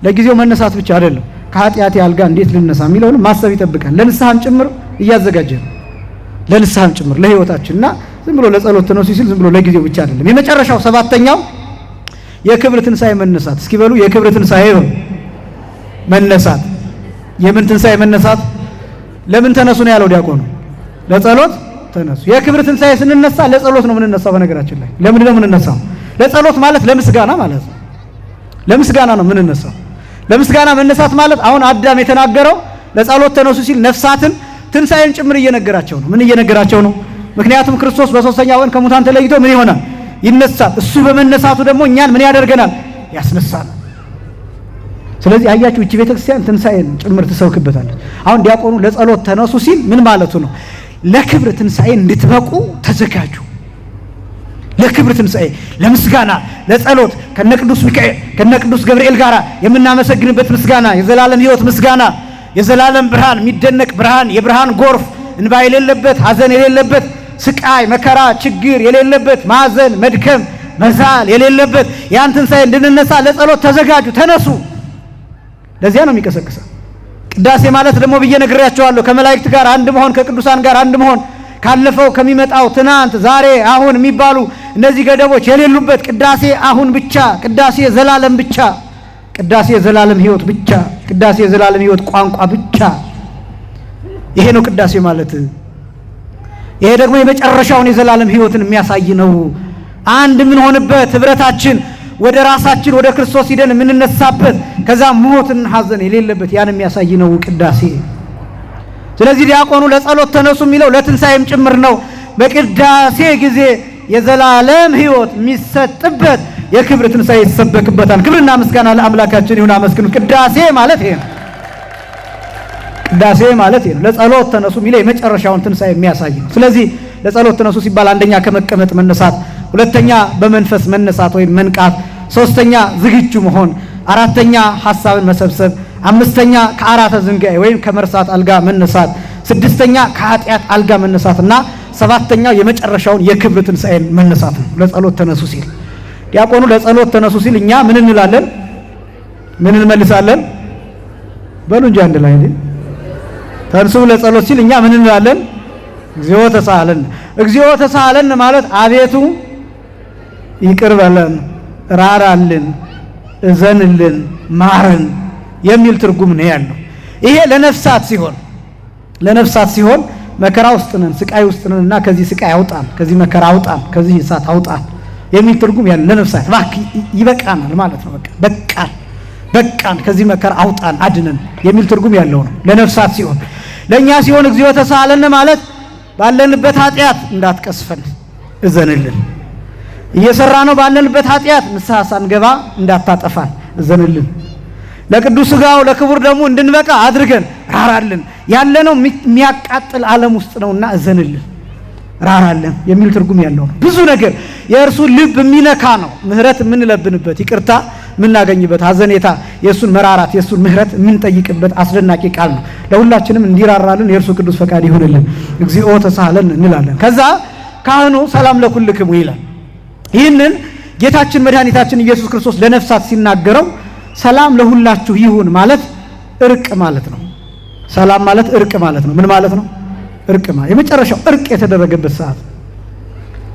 ለጊዜው መነሳት ብቻ አይደለም፣ ከኃጢአት አልጋ እንዴት ልነሳ የሚለውን ማሰብ ይጠብቃል። ለንስሐም ጭምር እያዘጋጀ ነው። ለንስሐም ጭምር ለህይወታችንና ዝም ብሎ ለጸሎት ተነሱ ሲል ዝም ብሎ ለጊዜው ብቻ አይደለም። የመጨረሻው ሰባተኛው የክብር ትንሣኤ መነሳት። እስኪ በሉ የክብር ትንሣኤ መነሳት። የምን ትንሣኤ መነሳት? ለምን ተነሱ ነው ያለው ዲያቆኑ? ለጸሎት ተነሱ። የክብር ትንሣኤ ስንነሳ ለጸሎት ነው የምንነሳው። በነገራችን ላይ ለምን ነው የምንነሳው? ለጸሎት ማለት ለምስጋና ማለት ነው። ለምስጋና ነው የምንነሳው። ለምስጋና መነሳት ማለት አሁን አዳም የተናገረው ለጸሎት ተነሱ ሲል ነፍሳትን ትንሣኤን ጭምር እየነገራቸው ነው። ምን እየነገራቸው ነው? ምክንያቱም ክርስቶስ በሶስተኛው ቀን ከሙታን ተለይቶ ምን ይሆናል? ይነሳል። እሱ በመነሳቱ ደግሞ እኛን ምን ያደርገናል? ያስነሳል። ስለዚህ አያችሁ እቺ ቤተክርስቲያን ትንሣኤን ጭምር ትሰብክበታለች። አሁን ዲያቆኑ ለጸሎት ተነሱ ሲል ምን ማለቱ ነው? ለክብር ትንሣኤ እንድትበቁ ተዘጋጁ። ለክብር ትንሣኤ፣ ለምስጋና፣ ለጸሎት ከነቅዱስ ሚካኤል ከነቅዱስ ገብርኤል ጋር የምናመሰግንበት ምስጋና፣ የዘላለም ሕይወት ምስጋና፣ የዘላለም ብርሃን፣ የሚደነቅ ብርሃን፣ የብርሃን ጎርፍ፣ እንባ የሌለበት፣ ሐዘን የሌለበት፣ ስቃይ፣ መከራ፣ ችግር የሌለበት፣ ማዘን፣ መድከም፣ መዛል የሌለበት ያን ትንሣኤ እንድንነሳ ለጸሎት ተዘጋጁ፣ ተነሱ። ለዚያ ነው የሚቀሰቅሰው። ቅዳሴ ማለት ደግሞ ብዬ ነግሬያቸዋለሁ፣ ከመላእክት ጋር አንድ መሆን፣ ከቅዱሳን ጋር አንድ መሆን፣ ካለፈው ከሚመጣው ትናንት፣ ዛሬ፣ አሁን የሚባሉ እነዚህ ገደቦች የሌሉበት ቅዳሴ አሁን ብቻ፣ ቅዳሴ ዘላለም ብቻ፣ ቅዳሴ ዘላለም ሕይወት ብቻ፣ ቅዳሴ ዘላለም ሕይወት ቋንቋ ብቻ። ይሄ ነው ቅዳሴ ማለት። ይሄ ደግሞ የመጨረሻውን የዘላለም ሕይወትን የሚያሳይ ነው። አንድ ምን ሆነበት ህብረታችን ወደ ራሳችን ወደ ክርስቶስ ሄደን የምንነሳበት ከዛ ሞትና ሐዘን የሌለበት ያን የሚያሳይ ነው ቅዳሴ። ስለዚህ ዲያቆኑ ለጸሎት ተነሱ የሚለው ለትንሣኤም ጭምር ነው። በቅዳሴ ጊዜ የዘላለም ሕይወት የሚሰጥበት የክብር ትንሣኤ ይሰበክበታል። ክብርና ምስጋና ለአምላካችን ይሁን። አመስግኑ። ቅዳሴ ማለት ይሄ ነው። ቅዳሴ ማለት ይሄ ነው። ለጸሎት ተነሱ የሚለው የመጨረሻውን ትንሣኤ የሚያሳይ ነው። ስለዚህ ለጸሎት ተነሱ ሲባል አንደኛ ከመቀመጥ መነሳት፣ ሁለተኛ በመንፈስ መነሳት ወይም መንቃት፣ ሶስተኛ ዝግጁ መሆን፣ አራተኛ ሐሳብን መሰብሰብ፣ አምስተኛ ከአራተ ዝንጋኤ ወይም ከመርሳት አልጋ መነሳት፣ ስድስተኛ ከኃጢአት አልጋ መነሳትና ሰባተኛው የመጨረሻውን የክብር ትንሣኤን መነሳት ነው። ለጸሎት ተነሱ ሲል ዲያቆኑ ለጸሎት ተነሱ ሲል እኛ ምን እንላለን? ምን እንመልሳለን? በሉ እንጂ አንድ ላይ ተንሱ ለጸሎት ሲል እኛ ምን እንላለን? እግዚኦ ተሳሃለን። እግዚኦ ተሳሃለን ማለት አቤቱ ይቅር በለን፣ ራራልን፣ እዘንልን፣ ማረን የሚል ትርጉም ነው ያለው። ይሄ ለነፍሳት ሲሆን መከራ ውስጥ ነን፣ ስቃይ ውስጥ ነንና ከዚህ ስቃይ አውጣን፣ ከዚህ መከራ አውጣን፣ ከዚህ እሳት አውጣን የሚል ትርጉም ያለው ለነፍሳት እባክህ ይበቃናል ማለት ነው። በቃን ከዚህ መከራ አውጣን አድነን የሚል ትርጉም ያለው ነው ለነፍሳት ሲሆን። ለኛ ሲሆን እግዚኦ ተሳሃለን ማለት ባለንበት ኃጢአት እንዳትቀስፈን እዘንልን፣ እየሰራ ነው ባለንበት ኃጢአት ንስሐ ሳንገባ እንዳታጠፋን እዘንልን፣ ለቅዱስ ሥጋው ለክቡር ደሙ እንድንበቃ አድርገን ራራልን፣ ያለነው የሚያቃጥል ዓለም ውስጥ ነውና እዘንልን፣ ራራልን የሚል ትርጉም ያለው ነው። ብዙ ነገር የእርሱ ልብ የሚነካ ነው። ምህረት የምንለብንበት፣ ይቅርታ የምናገኝበት፣ ሐዘኔታ የእሱን መራራት የእሱን ምህረት የምንጠይቅበት አስደናቂ ቃል ነው። ለሁላችንም እንዲራራልን የእርሱ ቅዱስ ፈቃድ ይሁንልን። እግዚኦ ተሳሃለን እንላለን። ከዛ ካህኑ ሰላም ለኩልክሙ ይላል። ይህንን ጌታችን መድኃኒታችን ኢየሱስ ክርስቶስ ለነፍሳት ሲናገረው ሰላም ለሁላችሁ ይሁን ማለት እርቅ ማለት ነው። ሰላም ማለት እርቅ ማለት ነው። ምን ማለት ነው? እርቅ ማለት የመጨረሻው እርቅ የተደረገበት ሰዓት፣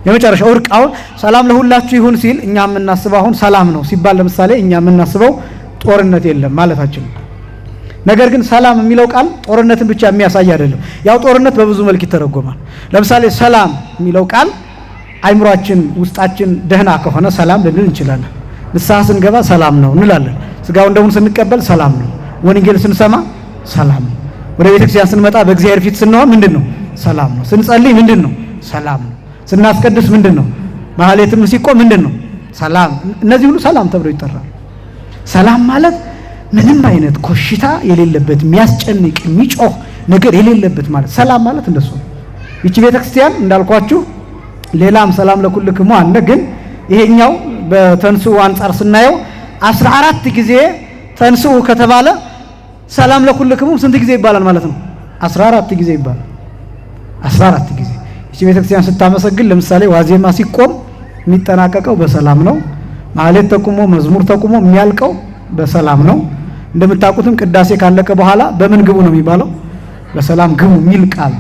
የመጨረሻው እርቅ። አሁን ሰላም ለሁላችሁ ይሁን ሲል እኛ የምናስበው አሁን ሰላም ነው ሲባል ለምሳሌ እኛ የምናስበው ጦርነት የለም ማለታችን ነው። ነገር ግን ሰላም የሚለው ቃል ጦርነትን ብቻ የሚያሳይ አይደለም። ያው ጦርነት በብዙ መልክ ይተረጎማል። ለምሳሌ ሰላም የሚለው ቃል አይምሯችን ውስጣችን ደህና ከሆነ ሰላም ልንል እንችላለን። ንስሐ ስንገባ ሰላም ነው እንላለን። ስጋውን ደሙን ስንቀበል ሰላም ነው። ወንጌል ስንሰማ ሰላም ነው። ወደ ቤተክርስቲያን ስንመጣ በእግዚአብሔር ፊት ስንሆን ምንድነው? ሰላም ነው። ስንጸልይ ምንድነው? ሰላም ነው። ስናስቀድስ ምንድነው? ማህሌትም ሲቆም ምንድነው? ሰላም። እነዚህ ሁሉ ሰላም ተብለው ይጠራሉ። ሰላም ማለት ምንም አይነት ኮሽታ የሌለበት የሚያስጨንቅ የሚጮህ ነገር የሌለበት ማለት ሰላም ማለት እንደሱ ነው። ይቺ ቤተክርስቲያን እንዳልኳችሁ ሌላም ሰላም ለኩልክሙ አለ። ግን ይሄኛው በተንስኡ አንጻር ስናየው 14 ጊዜ ተንስኡ ከተባለ ሰላም ለኩልክሙ ስንት ጊዜ ይባላል ማለት ነው? 14 ጊዜ ይባላል። 14 ጊዜ ይቺ ቤተክርስቲያን ስታመሰግን ለምሳሌ ዋዜማ ሲቆም የሚጠናቀቀው በሰላም ነው። ማህሌት ተቁሞ መዝሙር ተቁሞ የሚያልቀው በሰላም ነው። እንደምታውቁትም ቅዳሴ ካለቀ በኋላ በምን ግቡ ነው የሚባለው? በሰላም ግቡ የሚል ቃል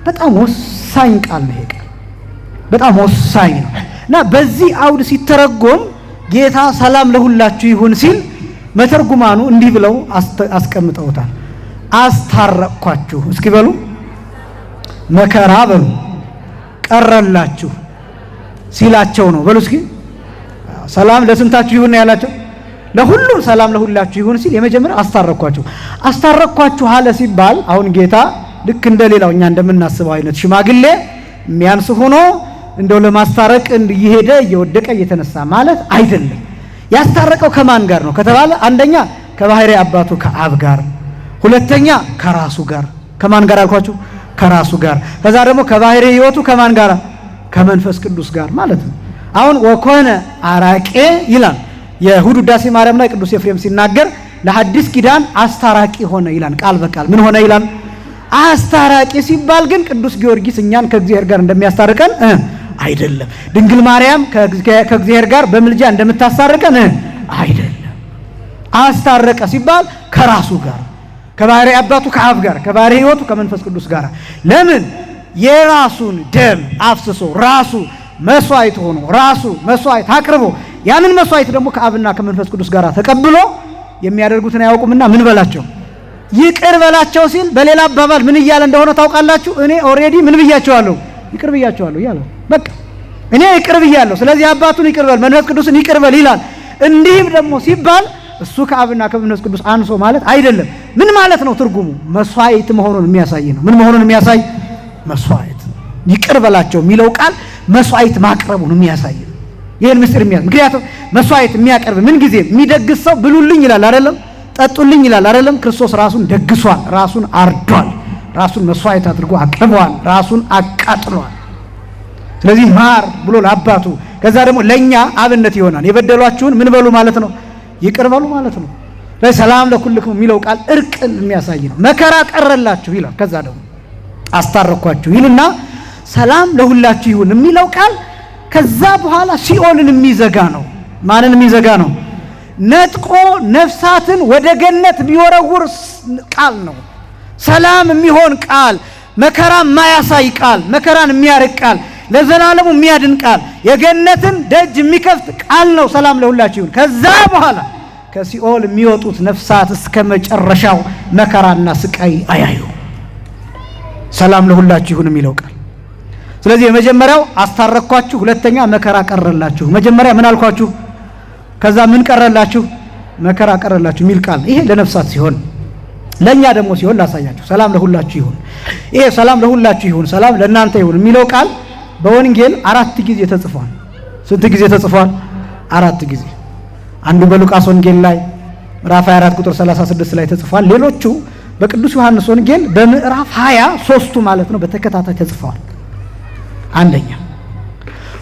በጣም ወሳኝ ቃል ነው። ይሄ ቃል በጣም ወሳኝ ነው እና በዚህ አውድ ሲተረጎም ጌታ ሰላም ለሁላችሁ ይሁን ሲል መተርጉማኑ እንዲህ ብለው አስቀምጠውታል። አስታረቅኳችሁ፣ እስኪ በሉ መከራ በሉ ቀረላችሁ ሲላቸው ነው። በሉ እስኪ ሰላም ለስንታችሁ ይሁን ያላቸው? ለሁሉም ሰላም ለሁላችሁ ይሁን ሲል የመጀመሪያ አስታረቅኳችሁ አለ ሲባል አሁን ጌታ ልክ እንደሌላው እኛ እንደምናስበው አይነት ሽማግሌ የሚያንስ ሆኖ እንደው ለማስታረቅ እየሄደ እየወደቀ እየተነሳ ማለት አይደለም። ያስታረቀው ከማን ጋር ነው ከተባለ አንደኛ ከባህሪ አባቱ ከአብ ጋር፣ ሁለተኛ ከራሱ ጋር። ከማን ጋር አልኳችሁ? ከራሱ ጋር። ከዛ ደግሞ ከባህሪ ሕይወቱ ከማን ጋር? ከመንፈስ ቅዱስ ጋር ማለት ነው። አሁን ወኮነ አራቄ ይላል የእሑድ ውዳሴ ማርያም ላይ ቅዱስ ኤፍሬም ሲናገር ለሐዲስ ኪዳን አስታራቂ ሆነ ይላል። ቃል በቃል ምን ሆነ ይላል? አስታራቂ ሲባል ግን ቅዱስ ጊዮርጊስ እኛን ከእግዚአብሔር ጋር እንደሚያስታርቀን አይደለም። ድንግል ማርያም ከእግዚአብሔር ጋር በምልጃ እንደምታስታርቀን አይደለም። አስታረቀ ሲባል ከራሱ ጋር፣ ከባህሪ አባቱ ከአብ ጋር፣ ከባህሪ ሕይወቱ ከመንፈስ ቅዱስ ጋር። ለምን? የራሱን ደም አፍስሶ ራሱ መስዋዕት ሆኖ ራሱ መስዋዕት አቅርቦ ያንን መስዋዕት ደግሞ ከአብና ከመንፈስ ቅዱስ ጋር ተቀብሎ የሚያደርጉትን አያውቁምና ምን በላቸው? ይቅር በላቸው ሲል በሌላ አባባል ምን እያለ እንደሆነ ታውቃላችሁ? እኔ ኦሬዲ ምን ብያቸዋለሁ? ይቅር ብያቸዋለሁ እያለ በቃ እኔ ይቅር ብያለሁ፣ ስለዚህ አባቱን ይቅር በል መንፈስ ቅዱስን ይቅር በል ይላል። እንዲህም ደግሞ ሲባል እሱ ከአብና ከመንፈስ ቅዱስ አንሶ ማለት አይደለም። ምን ማለት ነው? ትርጉሙ መስዋዕት መሆኑን የሚያሳይ ነው። ምን መሆኑን የሚያሳይ? መስዋዕት። ይቅር በላቸው የሚለው ቃል መስዋዕት ማቅረቡን የሚያሳይ ነው። ይሄን ምስጢር የሚያሳይ ምክንያቱም መስዋዕት የሚያቀርብ ምን ጊዜ የሚደግስ ሰው ብሉልኝ ይላል አይደለም? ጠጡልኝ ይላል አይደለም? ክርስቶስ ራሱን ደግሷል፣ ራሱን አርዷል፣ ራሱን መስዋዕት አድርጎ አቅርቧል፣ ራሱን አቃጥሏል። ስለዚህ ማር ብሎ ለአባቱ ከዛ ደግሞ ለኛ አብነት ይሆናል። የበደሏችሁን ምን በሉ ማለት ነው? ይቅር በሉ ማለት ነው። ሰላም ለኩልክሙ የሚለው ቃል እርቅን የሚያሳይ ነው። መከራ ቀረላችሁ ይላል። ከዛ ደግሞ አስታረኳችሁ ይልና ሰላም ለሁላችሁ ይሁን የሚለው ቃል ከዛ በኋላ ሲኦልን የሚዘጋ ነው። ማንን የሚዘጋ ነው? ነጥቆ ነፍሳትን ወደ ገነት የሚወረውር ቃል ነው። ሰላም የሚሆን ቃል፣ መከራ የማያሳይ ቃል፣ መከራን የሚያርቅ ቃል፣ ለዘላለሙ የሚያድን ቃል፣ የገነትን ደጅ የሚከፍት ቃል ነው። ሰላም ለሁላችሁ ይሁን። ከዛ በኋላ ከሲኦል የሚወጡት ነፍሳት እስከ መጨረሻው መከራና ስቃይ አያዩ። ሰላም ለሁላችሁ ይሁን የሚለው ቃል። ስለዚህ የመጀመሪያው አስታረኳችሁ፣ ሁለተኛ መከራ ቀረላችሁ። መጀመሪያ ምን አልኳችሁ? ከዛ ምን ቀረላችሁ? መከራ ቀረላችሁ የሚል ቃል። ይሄ ለነፍሳት ሲሆን ለኛ ደግሞ ሲሆን ላሳያችሁ። ሰላም ለሁላችሁ ይሁን። ይሄ ሰላም ለሁላችሁ ይሁን፣ ሰላም ለእናንተ ይሁን የሚለው ቃል በወንጌል 4 ጊዜ ተጽፏል። ስንት ጊዜ ተጽፏል? 4 ጊዜ። አንዱ በሉቃስ ወንጌል ላይ ምዕራፍ 24 ቁጥር 36 ላይ ተጽፏል። ሌሎቹ በቅዱስ ዮሐንስ ወንጌል በምዕራፍ 23ቱ ማለት ነው በተከታታይ ተጽፈዋል። አንደኛ።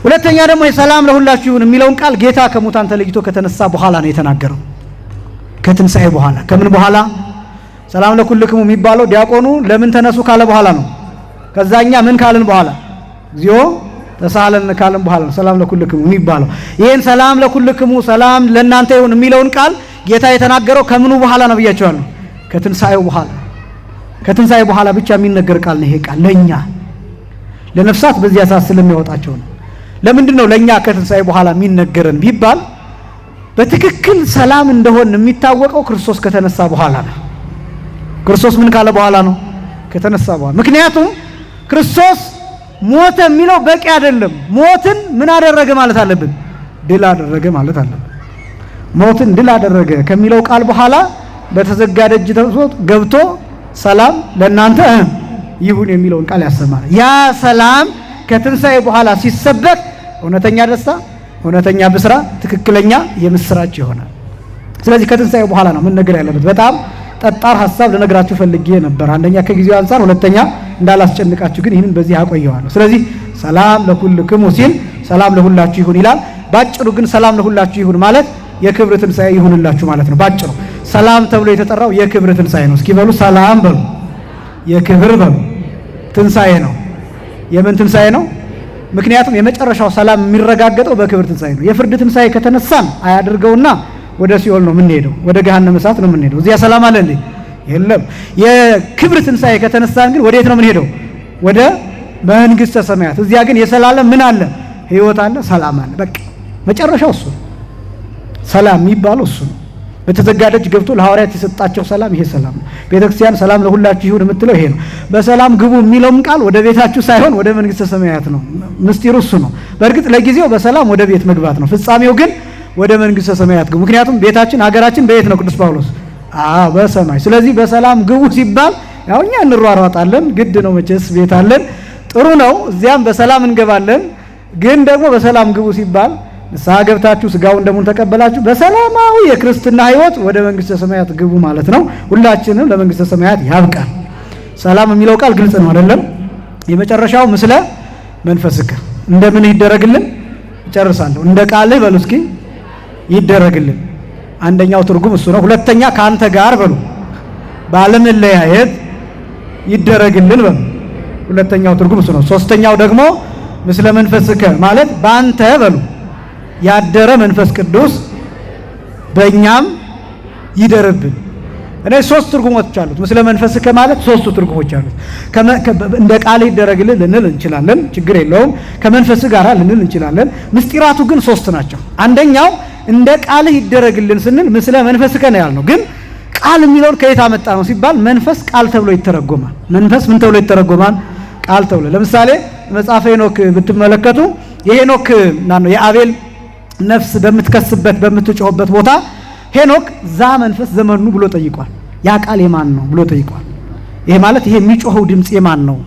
ሁለተኛ ደግሞ የሰላም ለሁላችሁ ይሁን የሚለውን ቃል ጌታ ከሙታን ተለይቶ ከተነሳ በኋላ ነው የተናገረው። ከትንሣኤ በኋላ። ከምን በኋላ? ሰላም ለኩልክሙ የሚባለው ዲያቆኑ ለምን ተነሱ ካለ በኋላ ነው። ከዛኛ ምን ካልን በኋላ? እግዚኦ ተሳለን ካልን በኋላ ነው ሰላም ለኩልክሙ የሚባለው። ይሄን ሰላም ለኩልክሙ ሰላም ለእናንተ ይሁን የሚለውን ቃል ጌታ የተናገረው ከምኑ በኋላ ነው ብያቸዋለሁ? ከትንሣኤው በኋላ። ከትንሣኤ በኋላ ብቻ የሚነገር ቃል ነው ይሄ ቃል ለኛ ለነፍሳት በዚያ ሰዓት ስለሚያወጣቸው ነው። ለምንድን ነው ለኛ ከትንሣኤ በኋላ የሚነገረን ቢባል በትክክል ሰላም እንደሆነ የሚታወቀው ክርስቶስ ከተነሳ በኋላ ነው። ክርስቶስ ምን ካለ በኋላ ነው? ከተነሳ በኋላ። ምክንያቱም ክርስቶስ ሞተ የሚለው በቂ አይደለም። ሞትን ምን አደረገ ማለት አለብን? ድል አደረገ ማለት አለብን። ሞትን ድል አደረገ ከሚለው ቃል በኋላ በተዘጋ ደጅ ገብቶ ሰላም ለእናንተ ይሁን የሚለውን ቃል ያሰማል። ያ ሰላም ከትንሣኤ በኋላ ሲሰበክ እውነተኛ ደስታ፣ እውነተኛ ብስራት፣ ትክክለኛ የምስራች ይሆናል። ስለዚህ ከትንሣኤ በኋላ ነው ምን ነገር ያለበት። በጣም ጠጣር ሐሳብ ለነገራችሁ ፈልጌ ነበር። አንደኛ ከጊዜው አንፃር፣ ሁለተኛ እንዳላስጨንቃችሁ ግን ይህንን በዚህ አቆየዋለሁ። ስለዚህ ሰላም ለኩልክሙ ሲል ሰላም ለሁላችሁ ይሁን ይላል። ባጭሩ ግን ሰላም ለሁላችሁ ይሁን ማለት የክብር ትንሣኤ ይሁንላችሁ ማለት ነው። ባጭሩ ሰላም ተብሎ የተጠራው የክብር ትንሣኤ ነው። እስኪ በሉ ሰላም በሉ። የክብር በሉ። ትንሣኤ ነው። የምን ትንሣኤ ነው? ምክንያቱም የመጨረሻው ሰላም የሚረጋገጠው በክብር ትንሣኤ ነው። የፍርድ ትንሣኤ ከተነሳን አያድርገውና ወደ ሲኦል ነው የምንሄደው፣ ወደ ገሃነመ እሳት ነው የምንሄደው። እዚያ ሰላም አለ እንዴ? የለም። የክብር ትንሣኤ ከተነሳን ግን ወዴት ነው የምንሄደው? ወደ መንግሥተ ሰማያት። እዚያ ግን የሰላለም ምን አለ? ሕይወት አለ፣ ሰላም አለ። በቃ መጨረሻው እሱ ነው። ሰላም የሚባለው እሱ ነው። በተዘጋ ደጅ ገብቶ ለሐዋርያት የሰጣቸው ሰላም ይሄ ሰላም ነው። ቤተክርስቲያን ሰላም ለሁላችሁ ይሁን የምትለው ይሄ ነው። በሰላም ግቡ የሚለውም ቃል ወደ ቤታችሁ ሳይሆን ወደ መንግሥተ ሰማያት ነው። ምስጢሩ እሱ ነው። በእርግጥ ለጊዜው በሰላም ወደ ቤት መግባት ነው። ፍጻሜው ግን ወደ መንግሥተ ሰማያት ግቡ። ምክንያቱም ቤታችን ሀገራችን በየት ነው? ቅዱስ ጳውሎስ በሰማይ። ስለዚህ በሰላም ግቡ ሲባል ያው እኛ እንሯሯጣለን፣ ግድ ነው መቼስ፣ ቤት አለን፣ ጥሩ ነው፣ እዚያም በሰላም እንገባለን። ግን ደግሞ በሰላም ግቡ ሲባል ንስሐ ገብታችሁ ስጋውን ደሙን ተቀበላችሁ በሰላማዊ የክርስትና ሕይወት ወደ መንግሥተ ሰማያት ግቡ ማለት ነው። ሁላችንም ለመንግሥተ ሰማያት ያብቃል። ሰላም የሚለው ቃል ግልጽ ነው አይደለም? የመጨረሻው ምስለ መንፈስከ እንደምን ይደረግልን? እጨርሳለሁ። እንደ ቃልህ በሉ እስኪ ይደረግልን። አንደኛው ትርጉም እሱ ነው። ሁለተኛ ከአንተ ጋር በሉ ባለመለያየት ይደረግልን በሉ። ሁለተኛው ትርጉም እሱ ነው። ሶስተኛው ደግሞ ምስለ መንፈስከ ማለት በአንተ በሉ ያደረ መንፈስ ቅዱስ በእኛም ይደርብን። እነዚህ 3 ትርጉሞች አሉት። ምስለ መንፈስከ ማለት 3 ትርጉሞች አሉት። እንደ ቃል ይደረግልን ልንል እንችላለን፣ ችግር የለውም። ከመንፈስ ጋር ልንል እንችላለን። ምስጢራቱ ግን 3 ናቸው። አንደኛው እንደ ቃልህ ይደረግልን ስንል ምስለ መንፈስከ ነው ያልነው። ግን ቃል የሚለውን ከየት አመጣ ነው ሲባል መንፈስ ቃል ተብሎ ይተረጎማል። መንፈስ ምን ተብሎ ይተረጎማል? ቃል ተብሎ። ለምሳሌ መጽሐፈ ሄኖክ ብትመለከቱ የሄኖክ የአቤል ነፍስ በምትከስበት በምትጮህበት ቦታ ሄኖክ ዛ መንፈስ ዘመኑ ብሎ ጠይቋል። ያ ቃል የማን ነው ብሎ ጠይቋል። ይሄ ማለት ይሄ የሚጮኸው ድምጽ የማን ነው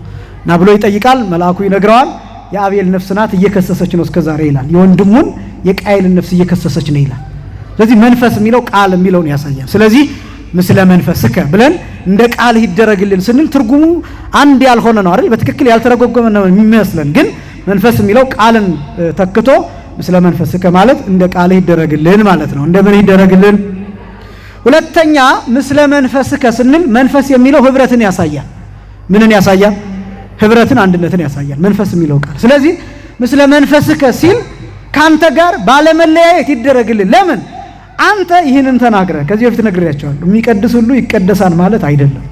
ና ብሎ ይጠይቃል። መልአኩ ይነግረዋል። የአቤል ነፍስ ናት እየከሰሰች ነው እስከዛሬ ይላል። የወንድሙን የቃየልን ነፍስ እየከሰሰች ነው ይላል። ስለዚህ መንፈስ የሚለው ቃል የሚለውን ያሳያል። ስለዚህ ምስለ መንፈስከ ብለን እንደ ቃል ይደረግልን ስንል ትርጉሙ አንድ ያልሆነ ነው አይደል? በትክክል ያልተረጎመ ነው የሚመስለን። ግን መንፈስ የሚለው ቃልን ተክቶ ምስለ መንፈስከ ማለት እንደ ቃል ይደረግልን ማለት ነው። እንደምን ይደረግልን? ሁለተኛ ምስለ መንፈስከ ስንል መንፈስ የሚለው ህብረትን ያሳያል። ምንን ያሳያል? ህብረትን፣ አንድነትን ያሳያል መንፈስ የሚለው ቃል። ስለዚህ ምስለ መንፈስከ ሲል ካንተ ጋር ባለመለያየት ይደረግልን። ለምን? አንተ ይህንን ተናግረህ ከዚህ በፊት ነግሬያቸዋለሁ። የሚቀድስ ሁሉ ይቀደሳል ማለት አይደለም።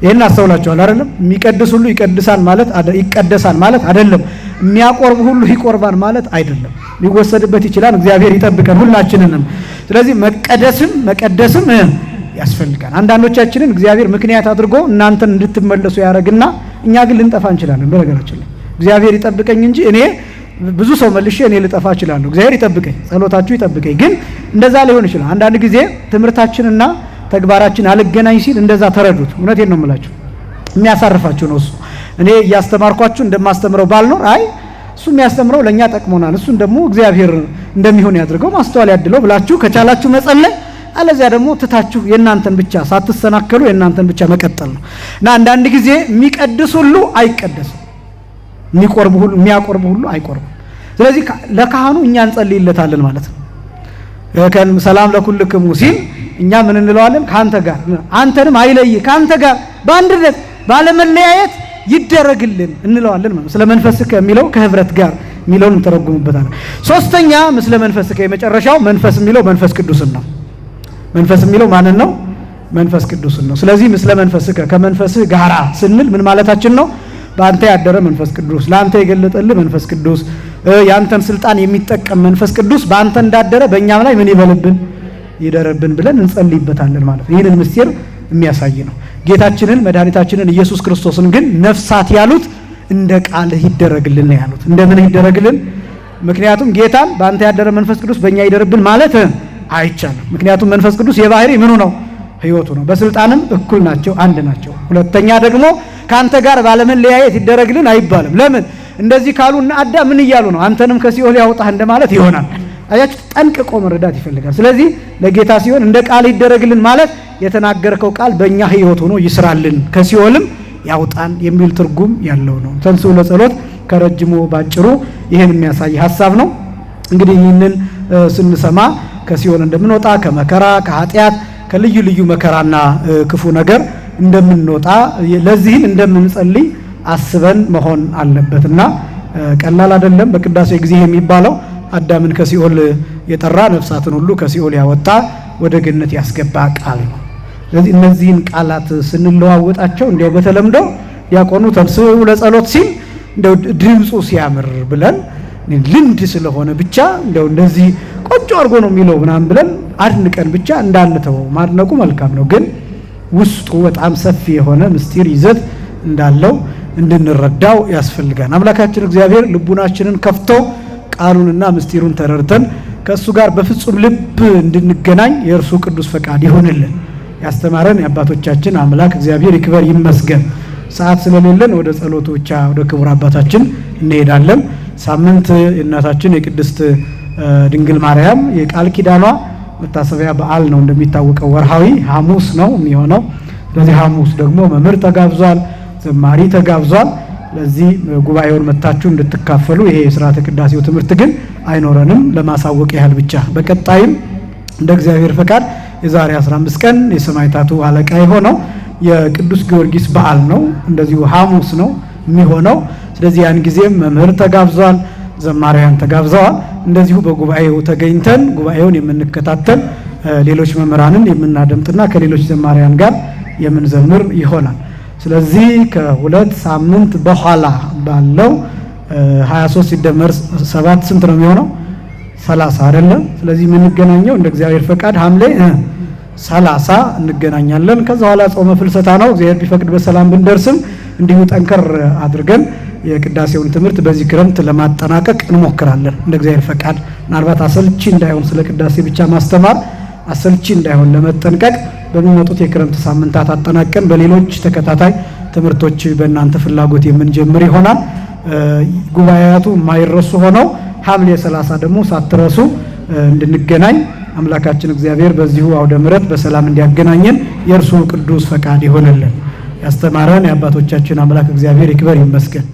ይሄን አስተውላችኋል አይደለም? የሚቀድስ ሁሉ ይቀደሳል ማለት አይደለም። የሚያቆርብ ሁሉ ይቆርባል ማለት አይደለም። ሊወሰድበት ይችላል። እግዚአብሔር ይጠብቀን ሁላችንንም። ስለዚህ መቀደስም ያስፈልጋል። አንዳንዶቻችንን እግዚአብሔር ምክንያት አድርጎ እናንተን እንድትመለሱ ያደርግና እኛ ግን ልንጠፋ እንችላለን። በነገራችን ላይ እግዚአብሔር ይጠብቀኝ እንጂ እኔ ብዙ ሰው መልሼ እኔ ልጠፋ እችላለሁ። እግዚአብሔር ይጠብቀኝ፣ ጸሎታችሁ ይጠብቀኝ። ግን እንደዛ ሊሆን ይችላል። አንዳንድ ጊዜ ትምህርታችንና ተግባራችን አልገናኝ ሲል እንደዛ ተረዱት። እውነቴን ነው የምላችሁ። የሚያሳርፋችሁ ነው እሱ። እኔ እያስተማርኳችሁ እንደማስተምረው ባልኖር አይ እሱ የሚያስተምረው ለኛ ጠቅሞናል፣ እሱን ደግሞ እግዚአብሔር እንደሚሆን ያድርገው ማስተዋል ያድለው ብላችሁ ከቻላችሁ መጸለይ፣ አለዚያ ደግሞ ትታችሁ የእናንተን ብቻ ሳትሰናከሉ የእናንተን ብቻ መቀጠል ነው። እና አንዳንድ ጊዜ የሚቀድስ ሁሉ አይቀደስም፣ የሚያቆርብ ሁሉ አይቆርብም። ስለዚህ ለካህኑ እኛ እንጸልይለታለን ማለት ነው። ሰላም ለኩልክሙ ሲል እኛ ምን እንለዋለን? ካንተ ጋር አንተንም አይለይ ካንተ ጋር በአንድነት ባለመለያየት ይደረግልን እንለዋለን ማለት። ስለ መንፈስከ የሚለው ከህብረት ጋር የሚለውን እንተረጉምበታለን። ሶስተኛ ምስለ መንፈስከ የመጨረሻው መንፈስ የሚለው መንፈስ ቅዱስን ነው። መንፈስ የሚለው ማንን ነው? መንፈስ ቅዱስን ነው። ስለዚህ ምስለ መንፈስከ ከመንፈስህ ጋራ ስንል ምን ማለታችን ነው? በአንተ ያደረ መንፈስ ቅዱስ፣ ለአንተ የገለጠልህ መንፈስ ቅዱስ፣ ያንተን ስልጣን የሚጠቀም መንፈስ ቅዱስ በአንተ እንዳደረ በእኛም ላይ ምን ይበልብን ይደረብን ብለን እንጸልይበታለን ማለት ነው። ይህንን ምስጢር የሚያሳይ ነው። ጌታችንን መድኃኒታችንን ኢየሱስ ክርስቶስን ግን ነፍሳት ያሉት እንደ ቃልህ ይደረግልን ነው ያሉት። እንደምን ይደረግልን? ምክንያቱም ጌታን በአንተ ያደረ መንፈስ ቅዱስ በእኛ ይደረብን ማለት አይቻልም። ምክንያቱም መንፈስ ቅዱስ የባህሪ ምኑ ነው? ህይወቱ ነው። በስልጣንም እኩል ናቸው፣ አንድ ናቸው። ሁለተኛ ደግሞ ካንተ ጋር ባለመለያየት ይደረግልን አይባልም። ለምን? እንደዚህ ካሉ እና አዳም ምን እያሉ ነው? አንተንም ከሲኦል ያውጣህ እንደማለት ይሆናል። አያችሁ፣ ጠንቅቆ መረዳት ይፈልጋል። ስለዚህ ለጌታ ሲሆን እንደ ቃል ይደረግልን ማለት የተናገርከው ቃል በእኛ ህይወት ሆኖ ይስራልን ከሲኦልም ያውጣን የሚል ትርጉም ያለው ነው። ተንሥኡ ለጸሎት ከረጅሙ ባጭሩ ይሄን የሚያሳይ ሐሳብ ነው። እንግዲህ ይህንን ስንሰማ ከሲኦል እንደምንወጣ ከመከራ ከኃጢአት ከልዩ ልዩ መከራና ክፉ ነገር እንደምንወጣ ለዚህም እንደምንጸልይ አስበን መሆን አለበትና ቀላል አይደለም። በቅዳሴ ጊዜ የሚባለው አዳምን ከሲኦል የጠራ ነፍሳትን ሁሉ ከሲኦል ያወጣ ወደ ገነት ያስገባ ቃል ነው። ስለዚህ እነዚህን ቃላት ስንለዋወጣቸው እንዲያው በተለምዶ ዲያቆኑ ተንሥኡ ለጸሎት ሲል እንደው ድምፁ ሲያምር ብለን ልምድ ስለሆነ ብቻ እንደው እንደዚህ ቆንጆ አድርጎ ነው የሚለው ምናምን ብለን አድንቀን ብቻ እንዳንተው ማድነቁ መልካም ነው። ግን ውስጡ በጣም ሰፊ የሆነ ምስጢር ይዘት እንዳለው እንድንረዳው ያስፈልጋል። አምላካችን እግዚአብሔር ልቡናችንን ከፍቶ ቃሉንና ምስጢሩን ተረድተን ከእሱ ጋር በፍጹም ልብ እንድንገናኝ የእርሱ ቅዱስ ፈቃድ ይሆንልን። ያስተማረን የአባቶቻችን አምላክ እግዚአብሔር ይክበር ይመስገን። ሰዓት ስለሌለን ወደ ጸሎቱ ብቻ ወደ ክቡር አባታችን እንሄዳለን። ሳምንት የእናታችን የቅድስት ድንግል ማርያም የቃል ኪዳኗ መታሰቢያ በዓል ነው። እንደሚታወቀው ወርሃዊ ሐሙስ ነው የሚሆነው። ስለዚህ ሐሙስ ደግሞ መምህር ተጋብዟል፣ ዘማሪ ተጋብዟል። ለዚህ ጉባኤውን መታችሁ እንድትካፈሉ። ይሄ የሥርዓተ ቅዳሴው ትምህርት ግን አይኖረንም፣ ለማሳወቅ ያህል ብቻ። በቀጣይም እንደ እግዚአብሔር ፈቃድ የዛሬ 15 ቀን የሰማዕታቱ አለቃ የሆነው የቅዱስ ጊዮርጊስ በዓል ነው። እንደዚሁ ሐሙስ ነው የሚሆነው። ስለዚህ ያን ጊዜም መምህር ተጋብዟል፣ ዘማሪያን ተጋብዘዋል። እንደዚሁ በጉባኤው ተገኝተን ጉባኤውን የምንከታተል ሌሎች መምህራንን የምናደምጥና ከሌሎች ዘማሪያን ጋር የምንዘምር ይሆናል። ስለዚህ ከሁለት ሳምንት በኋላ ባለው 23 ሲደመር 7 ስንት ነው የሚሆነው? 30 አይደለም። ስለዚህ የምንገናኘው እንደ እግዚአብሔር ፈቃድ ሐምሌ 30 እንገናኛለን። ከዛ በኋላ ጾመ ፍልሰታ ነው። እግዚአብሔር ቢፈቅድ በሰላም ብንደርስም እንዲሁ ጠንከር አድርገን የቅዳሴውን ትምህርት በዚህ ክረምት ለማጠናቀቅ እንሞክራለን እንደ እግዚአብሔር ፈቃድ። ምናልባት አሰልቺ እንዳይሆን ስለ ቅዳሴ ብቻ ማስተማር አሰልቺ እንዳይሆን ለመጠንቀቅ በሚመጡት የክረምት ሳምንታት አጠናቀን በሌሎች ተከታታይ ትምህርቶች በእናንተ ፍላጎት የምንጀምር ይሆናል። ጉባኤያቱ የማይረሱ ሆነው ሐምሌ 30 ደግሞ ሳትረሱ እንድንገናኝ አምላካችን እግዚአብሔር በዚሁ አውደ ምሕረት በሰላም እንዲያገናኘን የእርሱ ቅዱስ ፈቃድ ይሆንልን። ያስተማረን የአባቶቻችን አምላክ እግዚአብሔር ይክበር ይመስገን።